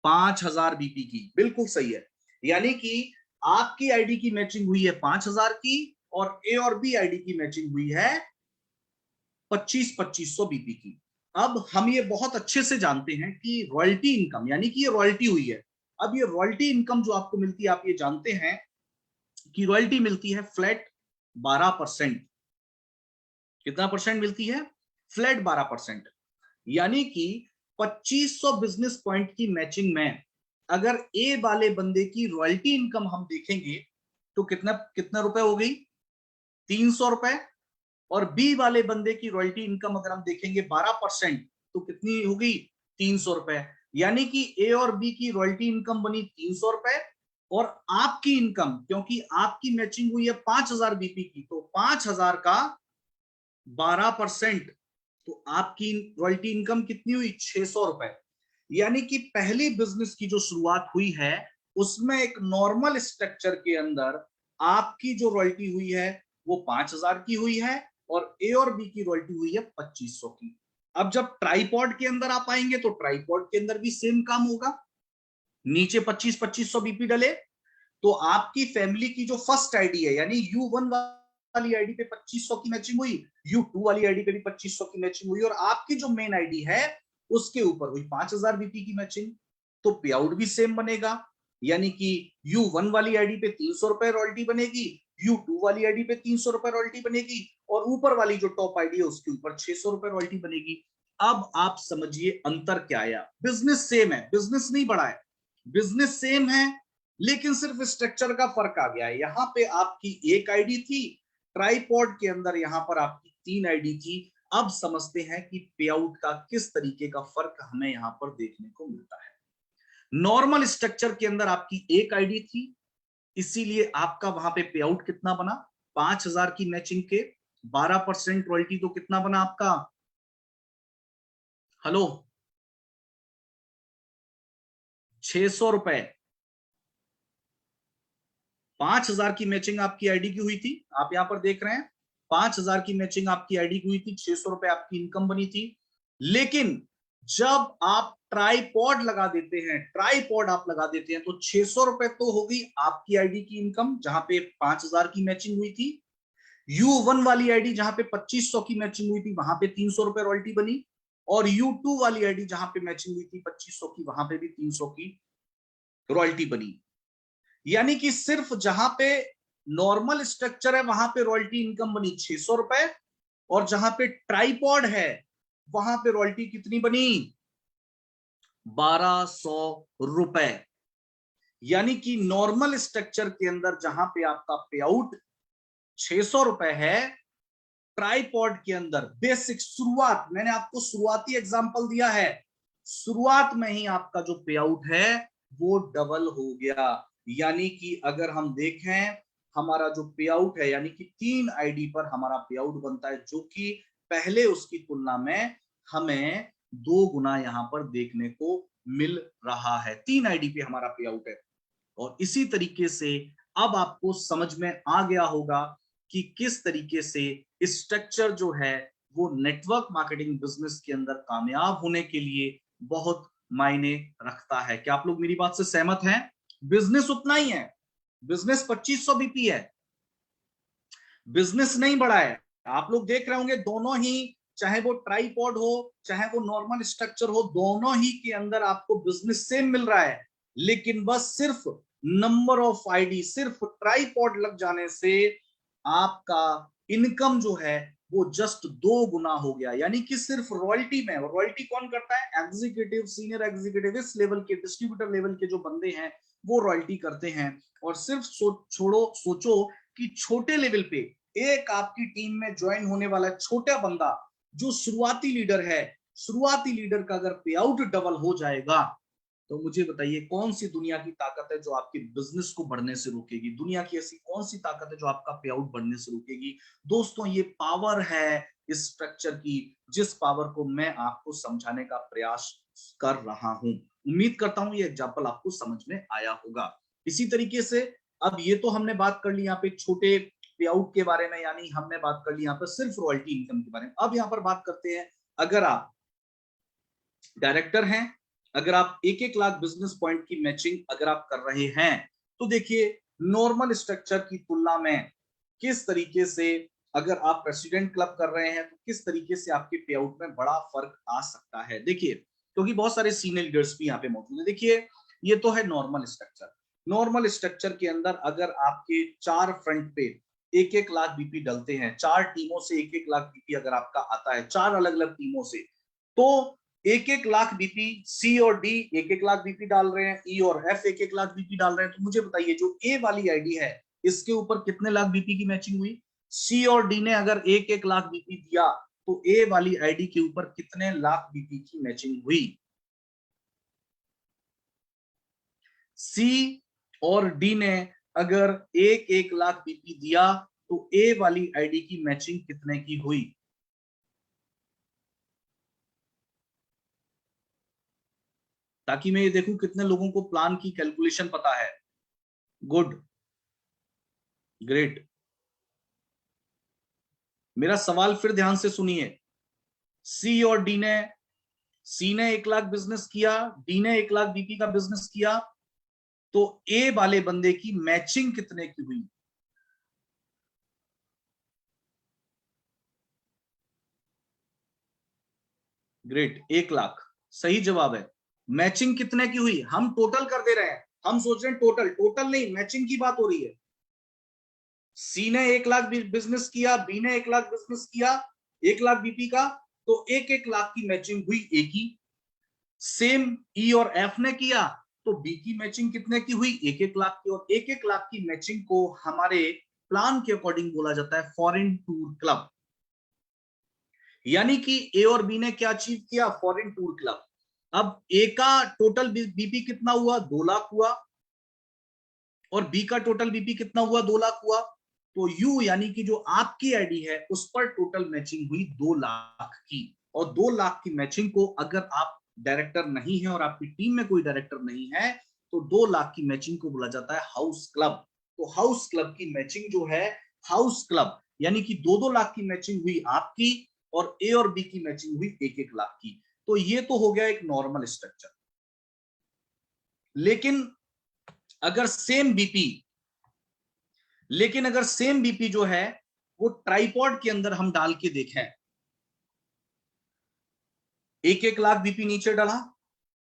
5000 बीपी की, बिल्कुल सही है। यानी कि आपकी आईडी की मैचिंग हुई है 5000 की, और ए और बी आईडी की मैचिंग हुई है 2500 बीपी की। अब हम ये बहुत अच्छे से जानते हैं कि रॉयल्टी इनकम, यानी कि ये रॉयल्टी हुई है। अब ये रॉयल्टी इनकम जो आपको मिलती है, आप ये जानते हैं कि रॉयल्टी मिलती है फ्लैट 12%। कितना परसेंट मिलती है? फ्लैट 12%। यानी कि 2500 बिजनेस पॉइंट की मैचिंग में अगर ए वाले बंदे की रॉयल्टी इनकम हम देखेंगे, तो कितना कितना रुपए हो गई? 300 रुपए। और बी वाले बंदे की रॉयल्टी इनकम अगर हम देखेंगे 12%, तो कितनी हो गई? 300 रुपए। यानी कि ए और बी की रॉयल्टी इनकम बनी 300 रुपए, और आपकी इनकम, क्योंकि आपकी मैचिंग हुई है 5000 बीपी की, तो 5000 का 12%, तो आपकी रॉयल्टी इनकम कितनी हुई? 600 रुपए। यानी कि पहली बिजनेस की जो शुरुआत हुई है, उसमें एक नॉर्मल स्ट्रक्चर के अंदर आपकी जो रॉयल्टी हुई है वो 5000 की हुई है, और ए और बी की रॉयल्टी हुई है 2500 की। अब जब ट्राइपॉड के अंदर आप आएंगे, तो ट्राइपॉड के अंदर भी सेम काम होगा। नीचे 2500 बीपी डले, तो आपकी फैमिली की जो फर्स्ट आईडी है, यानी U1 वाली आईडी पे 2500 की मैचिंग हुई, U2 वाली आईडी पे भी 2500 की मैचिंग हुई, और आपकी जो मेन आईडी है उसके ऊपर हुई 5000 बीपी की मैचिंग, तो पे आउट भी सेम बनेगा, यानी कि U1 वाली आईडी पे 300 रुपए रॉयल्टी बनेगी, U2 वाली आईडी पे 300 रुपए रॉयल्टी बनेगी, और ऊपर वाली जो टॉप आईडी है उसके ऊपर 600 रुपए रॉयल्टी बनेगी। अब आप समझिए अंतर क्या आया, बिजनेस सेम है, बिजनेस नहीं बढ़ा है, बिजनेस सेम है, लेकिन सिर्फ स्ट्रक्चर का फर्क आ गया है। यहां पे आपकी एक आईडी थी, ट्राइपॉड के अंदर यहां पर आपकी 3 आईडी थी। अब समझते हैं कि पे आउट का किस तरीके का फर्क हमें यहां पर देखने को मिलता है। नॉर्मल स्ट्रक्चर के अंदर आपकी एक आईडी थी, इसीलिए आपका वहां पे आउट कितना बना, 5000 की मैचिंग के 12% रॉयल्टी, तो कितना बना आपका, हेलो, 600 रुपए। 5000 की मैचिंग आपकी आईडी की हुई थी, आप यहां पर देख रहे हैं 5000 की मैचिंग आपकी आईडी की हुई थी, 600 रुपए आपकी इनकम बनी थी। लेकिन जब आप ट्राइपॉड लगा देते हैं, ट्राइपॉड आप लगा देते हैं, तो 600 रुपए तो होगी आपकी आईडी की इनकम जहां पे 5000 की मैचिंग हुई थी। U1 वाली आईडी जहां पे 2500 की मैचिंग हुई थी, वहां पे 300 रुपए रॉयल्टी बनी, और U2 वाली आईडी जहां पे मैचिंग हुई थी 2500 की, वहां पे भी 300 की रॉयल्टी बनी। यानी कि सिर्फ जहां पे नॉर्मल स्ट्रक्चर है वहां पे रॉयल्टी इनकम बनी 600 रुपए, और जहां पे ट्राइपॉड है वहां पे रॉयल्टी कितनी बनी, 1200 रुपए। यानी कि नॉर्मल स्ट्रक्चर के अंदर जहां पे आपका पे आउट 600 रुपए है, ट्राइपॉड के अंदर बेसिक शुरुआत, मैंने आपको शुरुआती एग्जांपल दिया है, शुरुआत में ही आपका जो पे आउट है वो डबल हो गया। यानी कि अगर हम देखें हमारा जो पे आउट है, यानी कि 3 आईडी पर हमारा पे आउट बनता है, जो कि पहले उसकी तुलना में हमें 2 गुना यहां पर देखने को मिल रहा है। 3 आईडी पे हमारा पे आउट है। और इसी तरीके से अब आपको समझ में आ गया होगा कि किस तरीके से स्ट्रक्चर जो है वो नेटवर्क मार्केटिंग बिजनेस के अंदर कामयाब होने के लिए बहुत मायने रखता है। क्या आप लोग मेरी बात से सहमत हैं? बिजनेस उतना ही है, बिजनेस 2500 बीपी है, बिजनेस नहीं बढ़ा है। आप लोग देख रहे होंगे दोनों ही, चाहे वो ट्राइपॉड हो चाहे वो नॉर्मल स्ट्रक्चर हो, दोनों ही के अंदर आपको बिजनेस सेम मिल रहा है, लेकिन बस सिर्फ नंबर ऑफ आईडी, सिर्फ ट्राइपॉड लग जाने से आपका इनकम जो है वो जस्ट 2 गुना हो गया। यानी कि सिर्फ रॉयल्टी में, रॉयल्टी कौन करता है, एग्जीक्यूटिव, सीनियर एग्जीक्यूटिव, इस लेवल के डिस्ट्रीब्यूटर लेवल के जो बंदे हैं वो रॉयल्टी करते हैं। और सिर्फ सोचो कि छोटे लेवल पे एक आपकी टीम में ज्वाइन होने वाला छोटा बंदा जो शुरुआती लीडर है, शुरुआती लीडर का अगर पे आउट डबल हो जाएगा, तो मुझे बताइए कौन सी दुनिया की ताकत है जो आपके बिजनेस को बढ़ने से रोकेगी, दुनिया की ऐसी कौन सी ताकत है जो आपका पे आउट बढ़ने से रोकेगी। दोस्तों ये पावर है इस स्ट्रक्चर की, जिस पावर को मैं आपको समझाने का प्रयास कर रहा हूं। उम्मीद करता हूं ये एग्जांपल आपको समझ में आया होगा। इसी तरीके से अब ये तो हमने बात कर ली यहाँ पे छोटे पे आउट के बारे में, यानी हमने बात कर ली यहाँ पर सिर्फ रॉयल्टी इनकम के बारे में। अब यहाँ पर बात करते हैं, अगर आप डायरेक्टर हैं, अगर आप 1-1 लाख बिजनेस पॉइंट की मैचिंग अगर आप कर रहे हैं, तो देखिए नॉर्मल स्ट्रक्चर की तुलना में किस तरीके से, अगर आप प्रेसिडेंट क्लब कर रहे हैं तो किस तरीके से आपके पे आउट में बड़ा फर्क आ सकता है। देखिए क्योंकि बहुत सारे सीनियर लीडर्स भी यहाँ पे मौजूद है। देखिए ये तो है नॉर्मल स्ट्रक्चर, नॉर्मल स्ट्रक्चर के अंदर अगर आपके 4 फ्रंट पे 1-1 लाख बीपी डलते हैं, 4 टीमों से 1-1 लाख बीपी अगर आपका आता है, 4 अलग अलग टीमों से, तो 1-1 लाख बीपी, सी और डी 1-1 लाख बीपी डाल रहे हैं, ई और एफ 1-1 लाख बीपी डाल रहे हैं। तो मुझे बताइए जो ए वाली आईडी है इसके ऊपर कितने लाख बीपी की मैचिंग हुई, सी और डी ने अगर 1-1 लाख बीपी दिया तो ए वाली आईडी के ऊपर कितने लाख बीपी की मैचिंग हुई, सी और डी ने अगर 1-1 लाख बीपी दिया तो ए वाली आईडी की मैचिंग कितने की हुई, ताकि मैं ये देखूं कितने लोगों को प्लान की कैलकुलेशन पता है। Good, great. मेरा सवाल फिर ध्यान से सुनिए, सी और डी ने, सी ने 1 लाख बिजनेस किया, डी ने 1 लाख बीपी का बिजनेस किया, तो ए वाले बंदे की मैचिंग कितने की हुई, ग्रेट, 1 लाख। सही जवाब है। मैचिंग कितने की हुई, हम टोटल कर दे रहे हैं, हम सोच रहे हैं टोटल, टोटल नहीं, मैचिंग की बात हो रही है। सी ने 1 लाख बिजनेस किया, बी ने 1 लाख बिजनेस किया, 1 लाख बीपी का, तो 1-1 लाख की मैचिंग हुई ए की। सेम ई और एफ ने किया, तो बी की मैचिंग कितने की हुई, 1-1 लाख की। और 1-1 लाख की मैचिंग को हमारे प्लान के अकॉर्डिंग बोला जाता है फॉरेन टूर क्लब। यानी कि ए और बी ने क्या अचीव किया, फॉरेन टूर क्लब। अब ए का टोटल बीपी कितना हुआ, 2 लाख हुआ, और बी का टोटल बीपी कितना हुआ, 2 लाख हुआ। तो यू यानी कि जो आपकी आईडी है उस पर टोटल मैचिंग हुई 2 लाख की। और 2 लाख की मैचिंग को अगर आप डायरेक्टर नहीं है और आपकी टीम में कोई डायरेक्टर नहीं है, तो 2 लाख की मैचिंग को बोला जाता है हाउस क्लब। तो हाउस क्लब की मैचिंग जो है, हाउस क्लब यानी कि 2-2 लाख की मैचिंग हुई आपकी, और ए और बी की मैचिंग हुई 1-1 लाख की। तो ये तो हो गया एक नॉर्मल स्ट्रक्चर। लेकिन अगर सेम बीपी जो है वो ट्राइपॉड के अंदर हम डाल के देखें, 1-1 लाख बीपी नीचे डाला,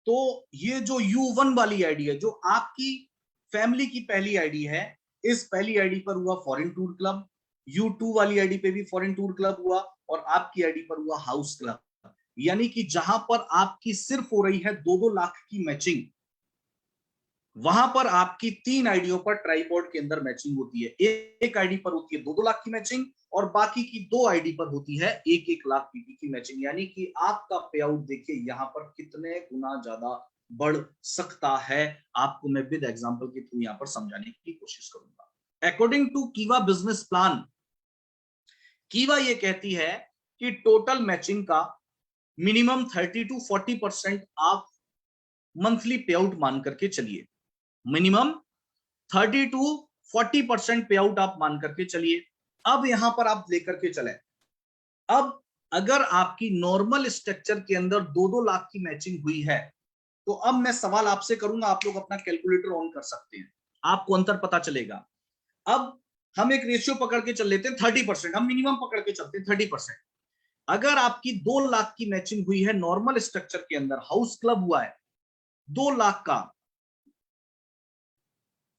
तो ये जो U1 वाली आईडी है, जो आपकी फैमिली की पहली आईडी है, इस पहली आईडी पर हुआ फॉरेन टूर क्लब, U2 वाली आईडी पे भी फॉरेन टूर क्लब हुआ, और आपकी आईडी पर हुआ हाउस क्लब। यानी कि जहां पर आपकी सिर्फ हो रही है 2-2 लाख की मैचिंग, वहां पर आपकी 3 आईडियों पर ट्राइपॉड के अंदर मैचिंग होती है। एक आईडी पर होती है 2-2 लाख की मैचिंग, और बाकी की 2 आईडी पर होती है 1-1 लाख पीपी की मैचिंग। यानी कि आपका पे आउट देखिए यहां पर कितने गुना ज्यादा बढ़ सकता है, आपको मैं विद एग्जांपल के थ्रू यहां पर समझाने की कोशिश करूंगा। अकॉर्डिंग टू कीवा बिजनेस प्लान, कीवा ये कहती है कि टोटल मैचिंग का मिनिमम 30-40% आप मंथली पे आउट मान करके चलिए। मिनिमम 30-40% पे आउट आप मान करके चलिए। अब यहां पर आप लेकर के चले, अब अगर आपकी नॉर्मल स्ट्रक्चर के अंदर 2-2 लाख की मैचिंग हुई है, तो अब मैं सवाल आपसे करूंगा, आप लोग अपना कैलकुलेटर ऑन कर सकते हैं, आपको अंतर पता चलेगा। अब हम एक रेशियो पकड़ के चल लेते हैं 30%, हम मिनिमम पकड़ के चलते हैं 30%। अगर आपकी 2 लाख की मैचिंग हुई है नॉर्मल स्ट्रक्चर के अंदर, हाउस क्लब हुआ है 2 लाख का,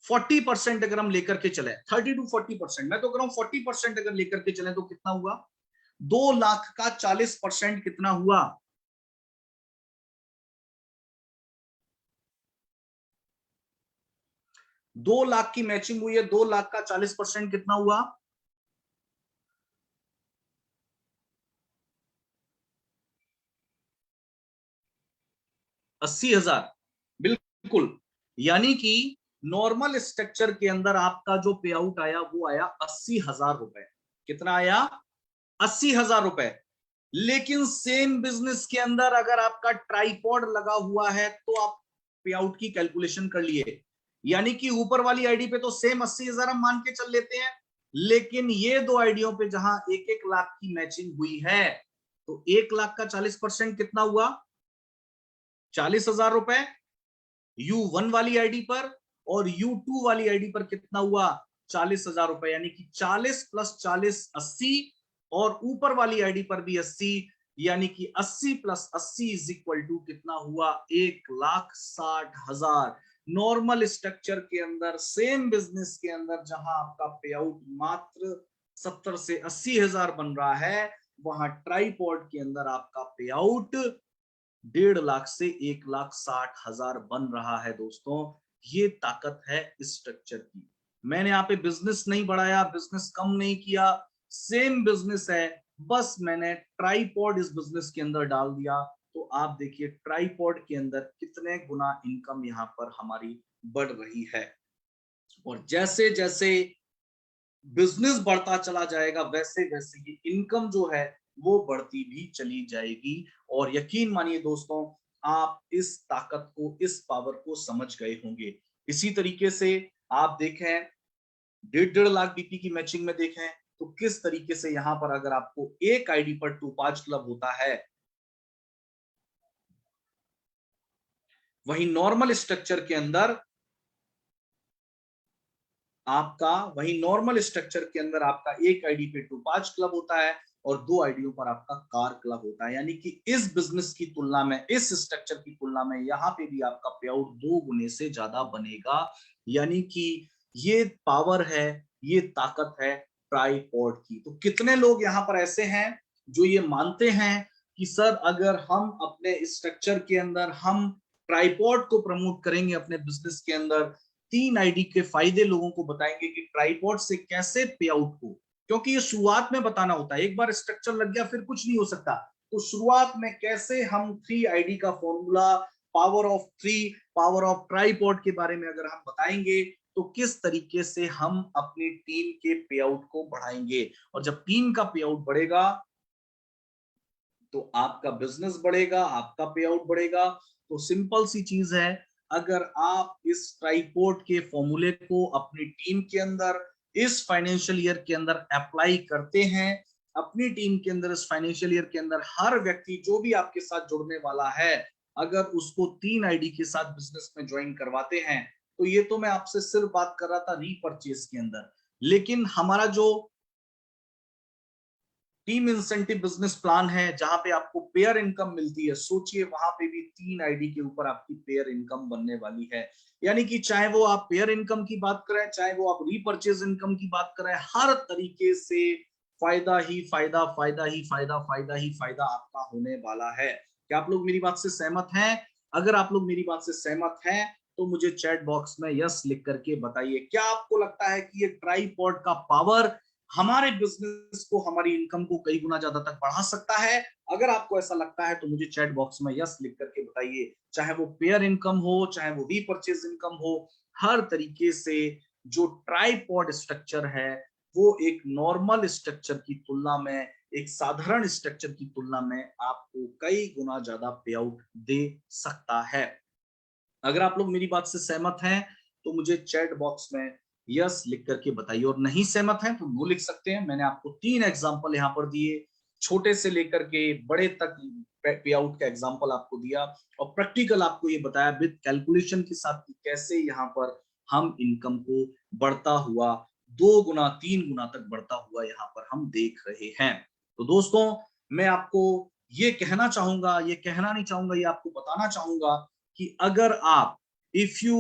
40% अगर हम लेकर के चले, 30-40%, मैं तो कह रहा हूं 40% अगर लेकर के चले तो कितना हुआ, 2 लाख का 40% कितना हुआ, 2 लाख की मैचिंग हुई है, 2 लाख का 40% कितना हुआ, 80,000। बिल्कुल, यानी कि नॉर्मल स्ट्रक्चर के अंदर आपका जो पे आउट आया वो आया 80,000 रुपए। कितना आया, 80,000 रुपए। लेकिन सेम बिजनेस के अंदर अगर आपका ट्राइपॉड लगा हुआ है, तो आप पे आउट की कैलकुलेशन कर लिए। यानी कि ऊपर वाली आईडी पे तो सेम 80,000 हम मान के चल लेते हैं, लेकिन ये 2 आईडियों पे जहां 1-1 लाख की मैचिंग हुई है, तो 1 लाख का 40% कितना हुआ, 40,000 रुपए U1 वाली आईडी पर, और U2 वाली आईडी पर कितना हुआ, 40,000 रुपए। यानी कि 40 + 40 80, और ऊपर वाली आईडी पर भी 80, यानी कि 80 + 80 = कितना हुआ, 1,60,000। नॉर्मल स्ट्रक्चर के अंदर सेम बिजनेस के अंदर जहां आपका पे आउट मात्र 70 से 80,000 बन रहा है, वहां ट्राइपॉड के अंदर आपका पे आउट 1.5 लाख से 1,60,000 बन रहा है। दोस्तों, ये ताकत है इस स्ट्रक्चर की। मैंने यहाँ पे बिजनेस नहीं बढ़ाया, बिजनेस कम नहीं किया, सेम बिजनेस है, बस मैंने ट्राइपॉड इस बिजनेस के अंदर डाल दिया। तो आप देखिए ट्राइपॉड के अंदर कितने गुना इनकम यहाँ पर हमारी बढ़ रही है। और जैसे जैसे बिजनेस बढ़ता चला जाएगा, वैसे वैसे ये इनकम जो है वो बढ़ती भी चली जाएगी। और यकीन मानिए दोस्तों, आप इस ताकत को, इस पावर को समझ गए होंगे। इसी तरीके से आप देखें 1.5 लाख बीपी की मैचिंग में देखें, तो किस तरीके से यहां पर अगर आपको एक आईडी पर 2-5 क्लब होता है, वही नॉर्मल स्ट्रक्चर के अंदर आपका एक आईडी पे 2-5 क्लब होता है, और 2 आईडियों पर आपका कार क्लब होता है। यानी कि इस बिजनेस की तुलना में, इस स्ट्रक्चर की तुलना में यहाँ पे भी आपका पे आउट 2 गुने से ज्यादा बनेगा। यानी कि ये पावर है, ये ताकत है ट्राइपॉड की। तो कितने लोग यहाँ पर ऐसे हैं जो ये मानते हैं कि सर अगर हम अपने स्ट्रक्चर के अंदर हम ट्राइपॉड को प्रमोट करेंगे अपने बिजनेस के अंदर, 3 आईडी के फायदे लोगों को बताएंगे कि ट्राइपॉड से कैसे पे आउट हो, क्योंकि ये शुरुआत में बताना होता है। एक बार स्ट्रक्चर लग गया फिर कुछ नहीं हो सकता। तो शुरुआत में कैसे हम 3 आईडी का formula, power of 3, power of tripod के बारे में अगर हम बताएंगे तो किस तरीके से हम अपनी टीम के पे आउट को बढ़ाएंगे। और जब टीम का पे आउट बढ़ेगा तो आपका बिजनेस बढ़ेगा, आपका पे आउट बढ़ेगा। तो सिंपल सी चीज है, अगर आप इस ट्राइपॉड के फॉर्मूले को अपनी टीम के अंदर इस फाइनेंशियल ईयर के अंदर अप्लाई करते हैं, अपनी टीम के अंदर इस फाइनेंशियल ईयर के अंदर हर व्यक्ति जो भी आपके साथ जुड़ने वाला है, अगर उसको 3 आईडी के साथ बिजनेस में ज्वाइन करवाते हैं, तो ये तो मैं आपसे सिर्फ बात कर रहा था रीपरचेज के अंदर, लेकिन हमारा जो टीम इंसेंटिव बिजनेस प्लान है जहां पे आपको पेयर इनकम मिलती है, सोचिए वहां पे भी 3 आईडी के ऊपर आपकी पेयर इनकम बनने वाली है। यानी कि चाहे वो आप पेयर इनकम की बात करें, चाहे वो आप रीपरचेज इनकम की बात करें, हर तरीके से फायदा ही फायदा, फायदा ही फायदा, फायदा ही फायदा आपका होने वाला है। क्या आप लोग मेरी बात से सहमत हैं? अगर आप लोग मेरी बात से सहमत हैं तो मुझे चैट बॉक्स में यस लिख करके बताइए। क्या आपको लगता है कि ये ट्राइपॉड का पावर हमारे बिजनेस को, हमारी इनकम को कई गुना ज्यादा तक बढ़ा सकता है? अगर आपको ऐसा लगता है तो मुझे चैट बॉक्स में यस लिख करके बताइए। चाहे वो पेयर इनकम हो, चाहे वो रीपरचेज इनकम हो, हर तरीके से जो ट्राइपॉड स्ट्रक्चर है वो एक नॉर्मल स्ट्रक्चर की तुलना में, एक साधारण स्ट्रक्चर की तुलना में आपको कई गुना ज्यादा पे आउट दे सकता है। अगर आप लोग मेरी बात से सहमत हैं तो मुझे चैट बॉक्स में यस लिख करके बताइए, और नहीं सहमत हैं तो नो लिख सकते हैं। मैंने आपको 3 एग्जांपल यहाँ पर दिए, छोटे से लेकर के बड़े तक पे आउट का एग्जांपल आपको दिया, और प्रैक्टिकल आपको ये बताया विद कैलकुलेशन के साथ कि कैसे यहाँ पर हम इनकम को बढ़ता हुआ 2 गुना 3 गुना तक बढ़ता हुआ यहाँ पर हम देख रहे हैं। तो दोस्तों, मैं आपको ये कहना चाहूंगा, ये कहना नहीं चाहूंगा, ये आपको बताना चाहूंगा कि अगर आप, if you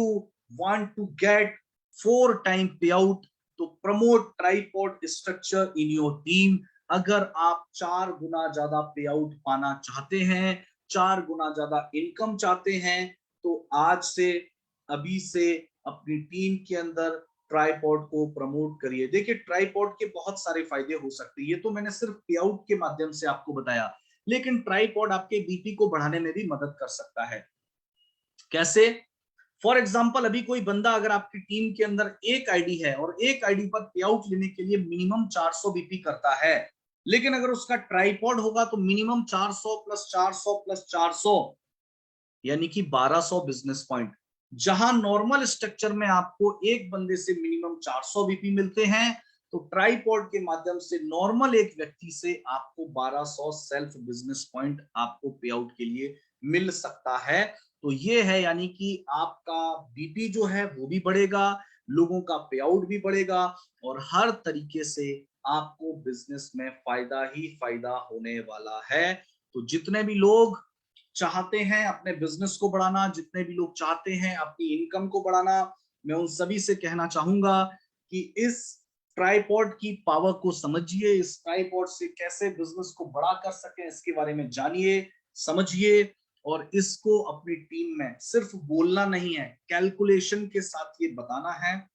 want to get 4 time pay out, तो promote tripod structure in your team. अगर आप 4 गुना ज्यादा पे आउट पाना चाहते हैं, 4 गुना ज्यादा इनकम चाहते हैं, तो आज से, अभी से अपनी टीम के अंदर ट्राइपॉड को प्रमोट करिए। देखिए, ट्राइपॉड के बहुत सारे फायदे हो सकते हैं, ये तो मैंने सिर्फ पे आउट के माध्यम से आपको बताया, लेकिन ट्राइपॉड आपके बीपी को बढ़ाने में भी मदद कर सकता है। कैसे? फॉर एग्जाम्पल, अभी कोई बंदा अगर आपकी टीम के अंदर एक आईडी है और एक आईडी पर पे आउट लेने के लिए मिनिमम 400 बीपी करता है, लेकिन अगर उसका ट्राइपॉड होगा तो मिनिमम 400 प्लस 400 प्लस 400 यानी कि 1200 बिजनेस पॉइंट। जहां नॉर्मल स्ट्रक्चर में आपको एक बंदे से मिनिमम 400 बीपी मिलते हैं, तो ट्राइपॉड के माध्यम से नॉर्मल एक व्यक्ति से आपको 1200 सेल्फ बिजनेस पॉइंट आपको पे आउट के लिए मिल सकता है। तो ये है, यानी कि आपका बीपी जो है वो भी बढ़ेगा, लोगों का पे आउट भी बढ़ेगा, और हर तरीके से आपको बिजनेस में फायदा ही फायदा होने वाला है। तो जितने भी लोग चाहते हैं अपने बिजनेस को बढ़ाना, जितने भी लोग चाहते हैं अपनी इनकम को बढ़ाना, मैं उन सभी से कहना चाहूंगा कि इस ट्राइपॉड की पावर को समझिए, इस ट्राइपॉड से कैसे बिजनेस को बड़ा कर सके इसके बारे में जानिए, समझिए, और इसको अपनी टीम में सिर्फ बोलना नहीं है, कैलकुलेशन के साथ ये बताना है,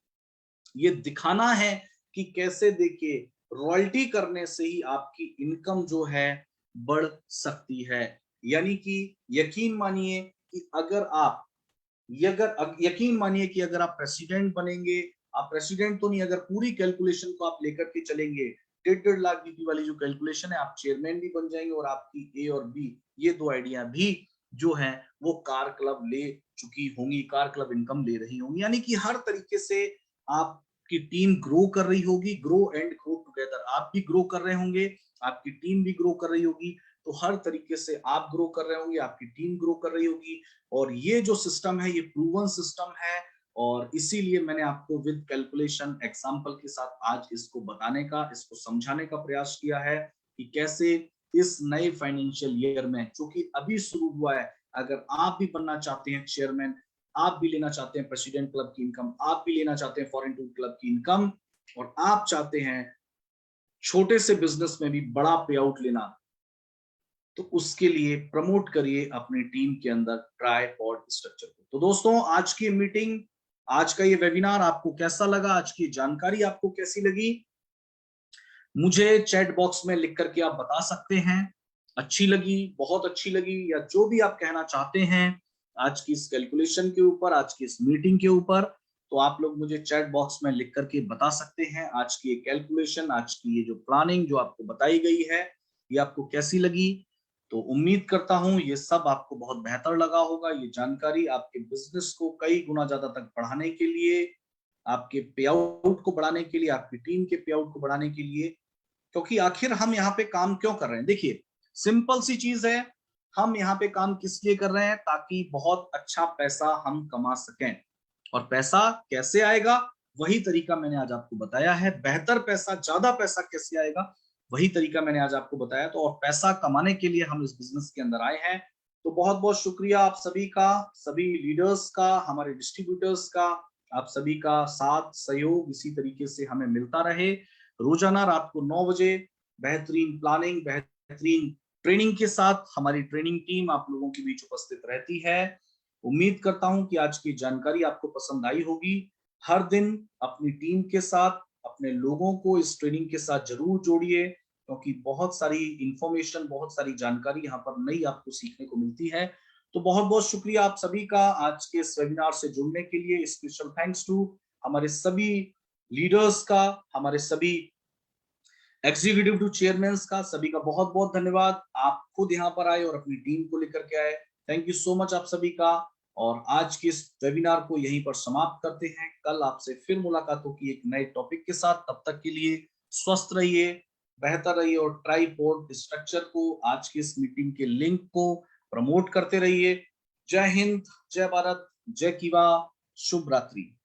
ये दिखाना है कि कैसे, देखिए, रॉयल्टी करने से ही आपकी इनकम जो है बढ़ सकती है। यानी कि यकीन मानिए कि अगर आप, यकीन मानिए कि अगर आप प्रेसिडेंट बनेंगे, आप प्रेसिडेंट तो नहीं, अगर पूरी कैलकुलेशन को आप लेकर के चलेंगे, 1.5 लाख बीपी वाली जो कैलकुलेशन है, आप चेयरमैन भी बन जाएंगे, और आपकी ए और बी, ये 2 आइडिया भी जो है वो कार क्लब ले चुकी होंगी, कार क्लब इनकम ले रही होंगी। यानी कि हर तरीके से आपकी टीम ग्रो कर रही होगी, ग्रो एंड ग्रो टुगेदर। आप भी ग्रो कर रहे होंगे, आपकी टीम भी ग्रो कर रही होगी, तो हर तरीके से आप ग्रो कर रहे होंगे, आपकी टीम ग्रो कर रही होगी। और ये जो सिस्टम है ये प्रूवन सिस्टम है, और इसीलिए मैंने आपको विद कैलकुलेशन एग्जांपल के साथ आज इसको बताने का, इसको समझाने का प्रयास किया है कि कैसे इस नए फाइनेंशियल ईयर में, जो कि अभी शुरू हुआ है, अगर आप भी बनना चाहते हैं चेयरमैन, आप भी लेना चाहते हैं प्रेसिडेंट क्लब की इनकम, आप भी लेना चाहते हैं फॉरेन टूर क्लब की इनकम, और आप चाहते हैं छोटे से बिजनेस में भी बड़ा पे आउट लेना, तो उसके लिए प्रमोट करिए अपनी टीम के अंदर ट्राइपॉड स्ट्रक्चर को। तो दोस्तों, आज की मीटिंग, आज का ये वेबिनार आपको कैसा लगा, आज की जानकारी आपको कैसी लगी, मुझे चैट बॉक्स में लिख करके आप बता सकते हैं। अच्छी लगी, बहुत अच्छी लगी, या जो भी आप कहना चाहते हैं आज की इस कैलकुलेशन के ऊपर, आज की इस मीटिंग के ऊपर, तो आप लोग मुझे चैट बॉक्स में लिख करके बता सकते हैं। आज की ये कैलकुलेशन, आज की ये जो प्लानिंग जो आपको बताई गई है, ये आपको कैसी लगी। तो उम्मीद करता हूं ये सब आपको बहुत बेहतर लगा होगा। ये जानकारी आपके बिजनेस को कई गुना ज्यादा तक बढ़ाने के लिए, आपके पे आउट को बढ़ाने के लिए, आपकी टीम के पे आउट को बढ़ाने के लिए, क्योंकि आखिर हम यहाँ पे काम क्यों कर रहे हैं, देखिए सिंपल सी चीज है, हम यहाँ पे काम किस लिए कर रहे हैं, ताकि बहुत अच्छा पैसा हम कमा सकें। और पैसा कैसे आएगा, वही तरीका मैंने आज आपको बताया है। बेहतर पैसा, ज्यादा पैसा कैसे आएगा, वही तरीका मैंने आज आपको बताया। तो और पैसा कमाने के लिए हम इस बिजनेस के अंदर आए हैं। तो बहुत बहुत शुक्रिया आप सभी का, सभी लीडर्स का, हमारे डिस्ट्रीब्यूटर्स का, आप सभी का साथ सहयोग इसी तरीके से हमें मिलता रहे। रोजाना रात को 9 बजे बेहतरीन प्लानिंग, बेहतरीन ट्रेनिंग के साथ हमारी ट्रेनिंग टीम आप लोगों के बीच उपस्थित रहती है। उम्मीद करता हूं कि आज की जानकारी आपको पसंद आई होगी। हर दिन अपनी टीम के साथ, अपने लोगों को इस ट्रेनिंग के साथ जरूर जोड़िए, क्योंकि बहुत सारी इंफॉर्मेशन, बहुत सारी जानकारी यहाँ पर नई आपको सीखने को मिलती है। तो बहुत बहुत शुक्रिया आप सभी का आज के इस वेबिनार से जुड़ने के लिए। स्पेशल थैंक्स टू हमारे सभी लीडर्स का, हमारे सभी एग्जीक्यूटिव टू चेयरमैन का, सभी का बहुत बहुत धन्यवाद। आप खुद यहाँ पर आए और अपनी टीम को लेकर के आए। थैंक यू सो मच आप सभी का। और आज के इस वेबिनार को यहीं पर समाप्त करते हैं। कल आपसे फिर मुलाकात होगी एक नए टॉपिक के साथ। तब तक के लिए स्वस्थ रहिए, बेहतर रहिए, और ट्राइपॉड स्ट्रक्चर को, आज की इस मीटिंग के लिंक को प्रमोट करते रहिए। जय हिंद, जय भारत, जय किवा, शुभ रात्रि।